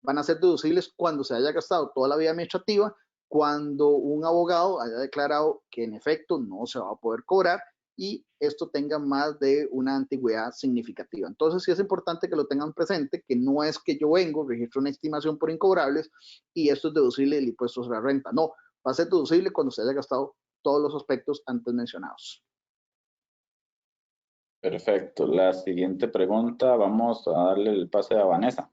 Van a ser deducibles cuando se haya gastado toda la vía administrativa, cuando un abogado haya declarado que en efecto no se va a poder cobrar y esto tenga más de una antigüedad significativa. Entonces sí es importante que lo tengan presente, que no es que yo vengo, registro una estimación por incobrables y esto es deducible del impuesto sobre la renta. No, va a ser deducible cuando se haya gastado todos los aspectos antes mencionados. Perfecto. La siguiente pregunta, vamos a darle el pase a Vanessa.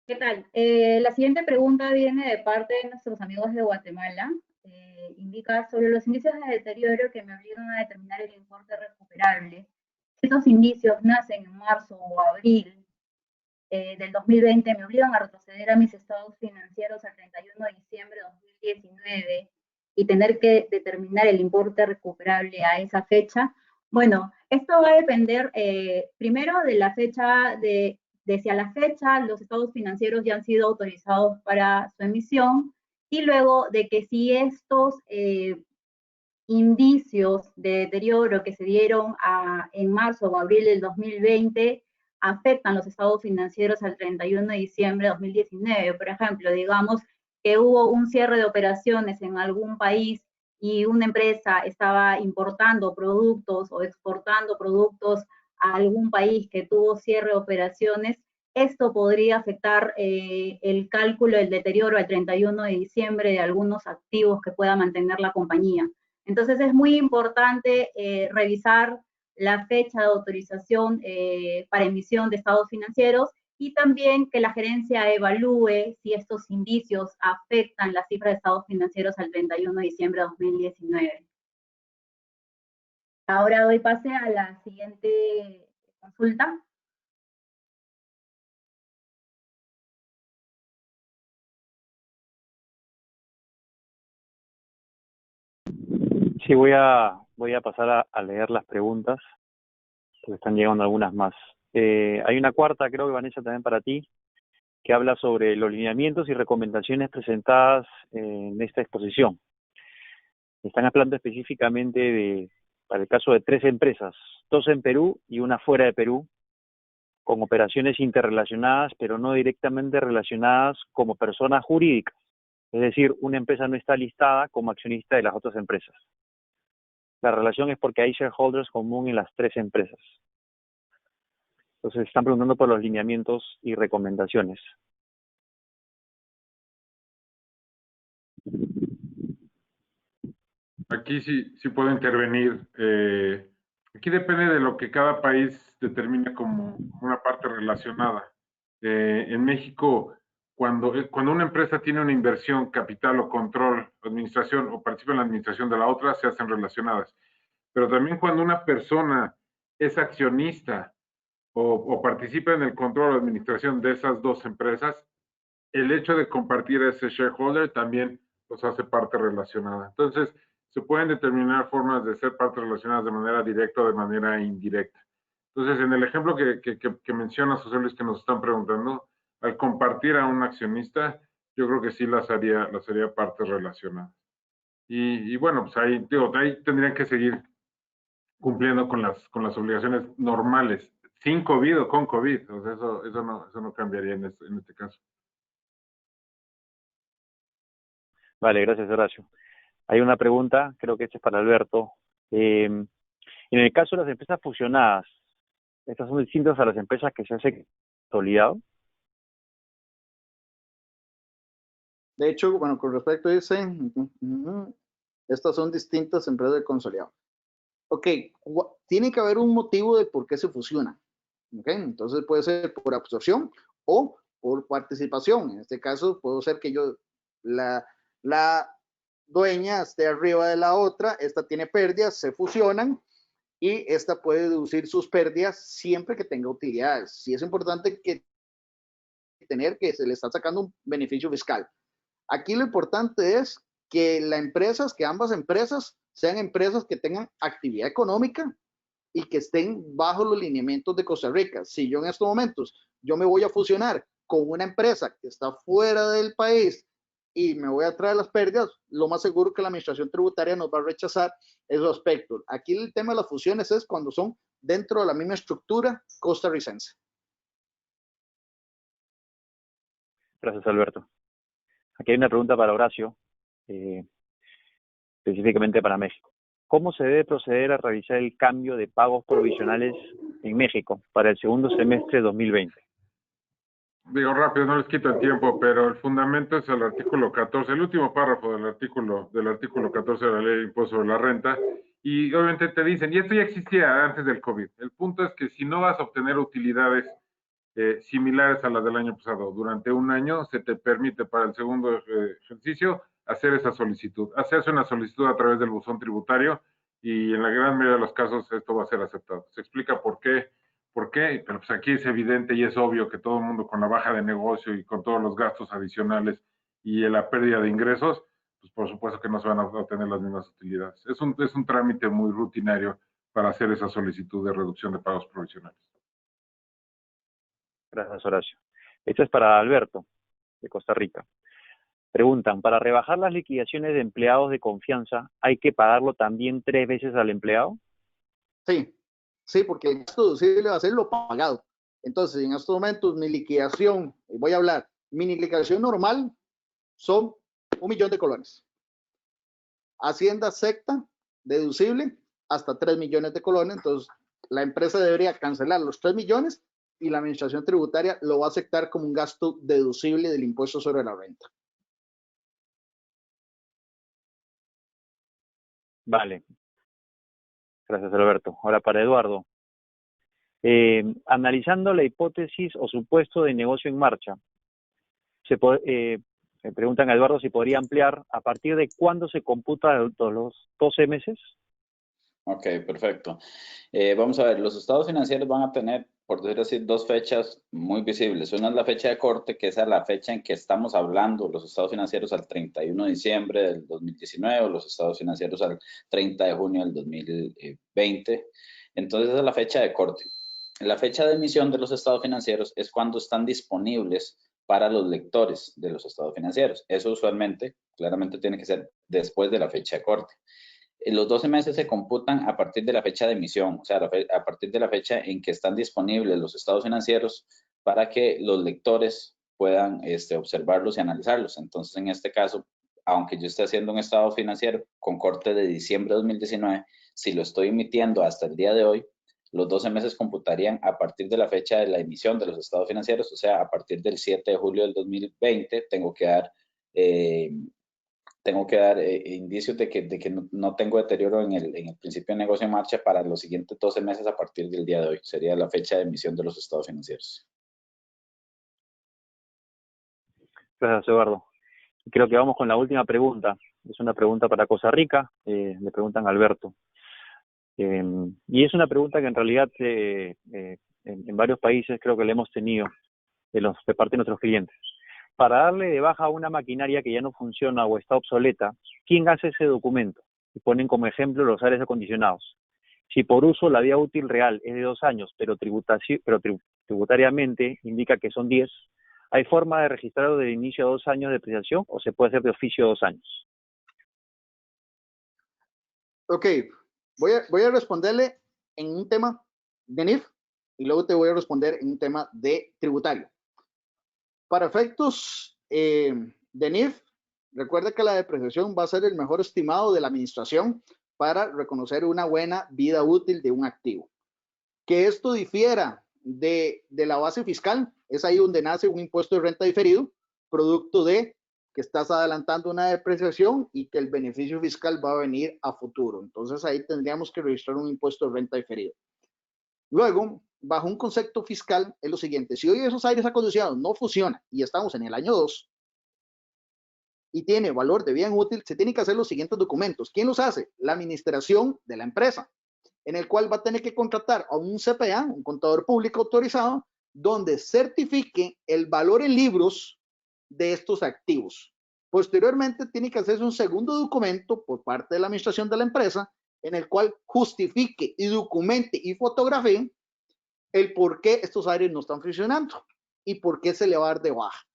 ¿Qué tal? La siguiente pregunta viene de parte de nuestros amigos de Guatemala. Indica sobre los indicios de deterioro que me obligan a determinar el importe recuperable. Si estos indicios nacen en marzo o abril del 2020, me obligan a retroceder a mis estados financieros al 31 de diciembre de 2019 y tener que determinar el importe recuperable a esa fecha. Bueno, esto va a depender primero de la fecha de si a la fecha los estados financieros ya han sido autorizados para su emisión y luego de que si estos indicios de deterioro que se dieron en marzo o abril del 2020 afectan los estados financieros al 31 de diciembre de 2019. Por ejemplo, digamos que hubo un cierre de operaciones en algún país y una empresa estaba importando productos o exportando productos a algún país que tuvo cierre de operaciones, esto podría afectar el cálculo del deterioro al 31 de diciembre de algunos activos que pueda mantener la compañía. Entonces es muy importante revisar la fecha de autorización para emisión de estados financieros y también que la gerencia evalúe si estos indicios afectan la cifra de estados financieros al 31 de diciembre de 2019. Ahora doy pase a la siguiente consulta. Sí, voy a pasar a leer las preguntas, porque están llegando algunas más. Hay una cuarta, creo que Vanessa, también para ti, que habla sobre los lineamientos y recomendaciones presentadas en esta exposición. Están hablando específicamente para el caso de 3 empresas, 2 en Perú y una fuera de Perú, con operaciones interrelacionadas, pero no directamente relacionadas como personas jurídicas. Es decir, una empresa no está listada como accionista de las otras empresas. La relación es porque hay shareholders común en las 3 empresas. Entonces están preguntando por los lineamientos y recomendaciones. Aquí sí puedo intervenir. Aquí depende de lo que cada país determine como una parte relacionada. En México, cuando una empresa tiene una inversión, capital o control, administración o participa en la administración de la otra, se hacen relacionadas. Pero también cuando una persona es accionista o participa en el control o administración de esas 2 empresas, el hecho de compartir ese shareholder también los hace parte relacionada. Entonces, se pueden determinar formas de ser partes relacionadas de manera directa o de manera indirecta. Entonces, en el ejemplo que menciona José Luis, que nos están preguntando, al compartir a un accionista, yo creo que sí las haría partes relacionadas. Y bueno, pues ahí tendrían que seguir cumpliendo con las obligaciones normales, sin COVID o con COVID. O sea, eso no cambiaría en este caso. Vale, gracias, Horacio. Hay una pregunta, creo que esta es para Alberto. En el caso de las empresas fusionadas, ¿estas son distintas a las empresas que se hacen consolidado? De hecho, bueno, con respecto a ese, estas son distintas empresas de consolidado. Ok, tiene que haber un motivo de por qué se fusionan. Okay, entonces puede ser por absorción o por participación. En este caso, puede ser que la dueña esté arriba de la otra, esta tiene pérdidas, se fusionan y esta puede deducir sus pérdidas siempre que tenga utilidades. Sí es importante tener que se le está sacando un beneficio fiscal. Aquí lo importante es que ambas empresas sean empresas que tengan actividad económica y que estén bajo los lineamientos de Costa Rica. Si yo en estos momentos yo me voy a fusionar con una empresa que está fuera del país y me voy a traer las pérdidas, lo más seguro que la administración tributaria nos va a rechazar esos aspectos. Aquí el tema de las fusiones es cuando son dentro de la misma estructura costarricense. Gracias, Alberto. Aquí hay una pregunta para Horacio, específicamente para México. ¿Cómo se debe proceder a realizar el cambio de pagos provisionales en México para el segundo semestre de 2020? Digo rápido, no les quito el tiempo, pero el fundamento es el artículo 14, el último párrafo del artículo 14 de la Ley de Impuesto sobre la Renta, y obviamente te dicen, y esto ya existía antes del COVID, el punto es que si no vas a obtener utilidades similares a las del año pasado durante un año, se te permite para el segundo ejercicio hacer esa solicitud. Hacerse una solicitud a través del buzón tributario y en la gran mayoría de los casos esto va a ser aceptado. Se explica por qué, pero pues aquí es evidente y es obvio que todo el mundo con la baja de negocio y con todos los gastos adicionales y la pérdida de ingresos, pues por supuesto que no se van a obtener las mismas utilidades. Es un trámite muy rutinario para hacer esa solicitud de reducción de pagos provisionales. Gracias, Horacio. Esta es para Alberto, de Costa Rica. Preguntan, ¿para rebajar las liquidaciones de empleados de confianza hay que pagarlo también 3 veces al empleado? Sí, porque el gasto deducible va a ser lo pagado. Entonces, en estos momentos, mi liquidación normal son 1 millón de colones. Hacienda acepta deducible hasta 3 millones de colones, entonces la empresa debería cancelar los 3 millones y la administración tributaria lo va a aceptar como un gasto deducible del impuesto sobre la renta. Vale. Gracias, Alberto. Ahora para Eduardo. Analizando la hipótesis o supuesto de negocio en marcha, me preguntan a Eduardo si podría ampliar a partir de cuándo se computa los 12 meses. Ok, perfecto. Vamos a ver, los estados financieros van a tener, por decir así, 2 fechas muy visibles. Una es la fecha de corte, que es a la fecha en que estamos hablando, los estados financieros al 31 de diciembre del 2019 o los estados financieros al 30 de junio del 2020. Entonces, esa es la fecha de corte. La fecha de emisión de los estados financieros es cuando están disponibles para los lectores de los estados financieros. Eso usualmente, claramente tiene que ser después de la fecha de corte. Los 12 meses se computan a partir de la fecha de emisión, o sea, a partir de la fecha en que están disponibles los estados financieros para que los lectores puedan observarlos y analizarlos. Entonces, en este caso, aunque yo esté haciendo un estado financiero con corte de diciembre de 2019, si lo estoy emitiendo hasta el día de hoy, los 12 meses computarían a partir de la fecha de la emisión de los estados financieros, o sea, a partir del 7 de julio del 2020 tengo que dar indicios de que no tengo deterioro en el principio de negocio en marcha para los siguientes 12 meses a partir del día de hoy. Sería la fecha de emisión de los estados financieros. Gracias, Eduardo. Creo que vamos con la última pregunta. Es una pregunta para Costa Rica. Le preguntan a Alberto. Y es una pregunta que en realidad en varios países creo que la hemos tenido de parte de nuestros clientes. Para darle de baja a una maquinaria que ya no funciona o está obsoleta, ¿quién hace ese documento? Y ponen como ejemplo los aires acondicionados. Si por uso la vida útil real es de 2 años, pero tributariamente indica que son 10, ¿hay forma de registrarlo de inicio a 2 años de depreciación o se puede hacer de oficio 2 años? Ok, voy a responderle en un tema de NIF y luego te voy a responder en un tema de tributario. Para efectos de NIF, recuerda que la depreciación va a ser el mejor estimado de la administración para reconocer una buena vida útil de un activo. Que esto difiera de la base fiscal, es ahí donde nace un impuesto de renta diferido, producto de que estás adelantando una depreciación y que el beneficio fiscal va a venir a futuro. Entonces ahí tendríamos que registrar un impuesto de renta diferido. Luego, bajo un concepto fiscal, es lo siguiente: si hoy esos aires acondicionados no funcionan y estamos en el año 2 y tiene valor de bien útil, se tienen que hacer los siguientes documentos. ¿Quién los hace? La administración de la empresa, en el cual va a tener que contratar a un CPA, un contador público autorizado, donde certifique el valor en libros de estos activos. Posteriormente, tiene que hacerse un segundo documento por parte de la administración de la empresa, en el cual justifique y documente y fotografíe el por qué estos aires no están funcionando y por qué se le va a dar de baja.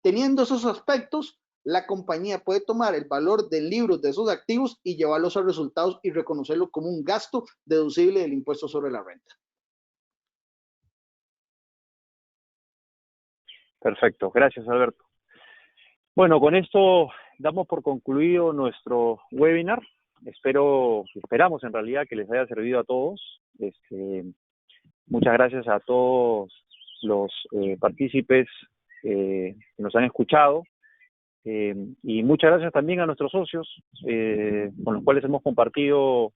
Teniendo esos aspectos, la compañía puede tomar el valor del libro de esos activos y llevarlos a resultados y reconocerlo como un gasto deducible del impuesto sobre la renta. Perfecto, gracias, Alberto. Bueno, con esto damos por concluido nuestro webinar. Esperamos en realidad que les haya servido a todos. Muchas gracias a todos los partícipes que nos han escuchado. Y muchas gracias también a nuestros socios con los cuales hemos compartido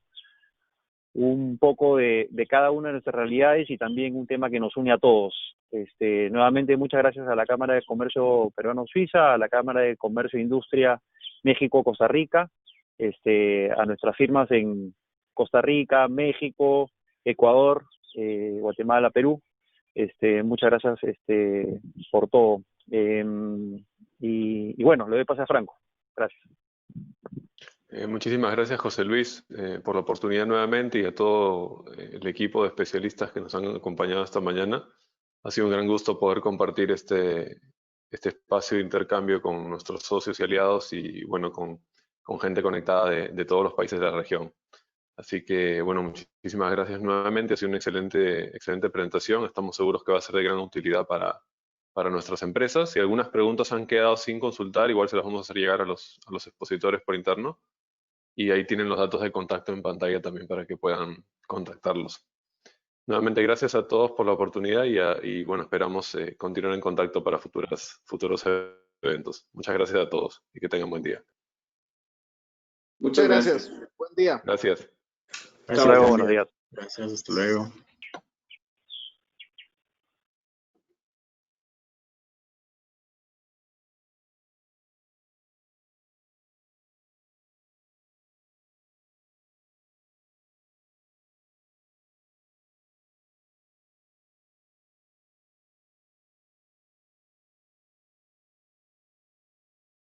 un poco de cada una de nuestras realidades y también un tema que nos une a todos. Nuevamente, muchas gracias a la Cámara de Comercio Peruano-Suiza, a la Cámara de Comercio e Industria México-Costa Rica, a nuestras firmas en Costa Rica, México, Ecuador, Guatemala, Perú. Muchas gracias por todo. Y bueno, le doy pase a Franco. Gracias. Muchísimas gracias, José Luis, por la oportunidad nuevamente y a todo el equipo de especialistas que nos han acompañado esta mañana. Ha sido un gran gusto poder compartir este espacio de intercambio con nuestros socios y aliados y bueno, con gente conectada de todos los países de la región. Así que bueno, muchísimas gracias nuevamente. Ha sido una excelente presentación. Estamos seguros que va a ser de gran utilidad para nuestras empresas. Si algunas preguntas han quedado sin consultar, igual se las vamos a hacer llegar a los expositores por interno. Y ahí tienen los datos de contacto en pantalla también para que puedan contactarlos. Nuevamente, gracias a todos por la oportunidad y bueno, esperamos continuar en contacto para futuros eventos. Muchas gracias a todos y que tengan buen día. Muchas gracias. Buen día. Gracias. Hasta luego, buenos días. Gracias, hasta luego.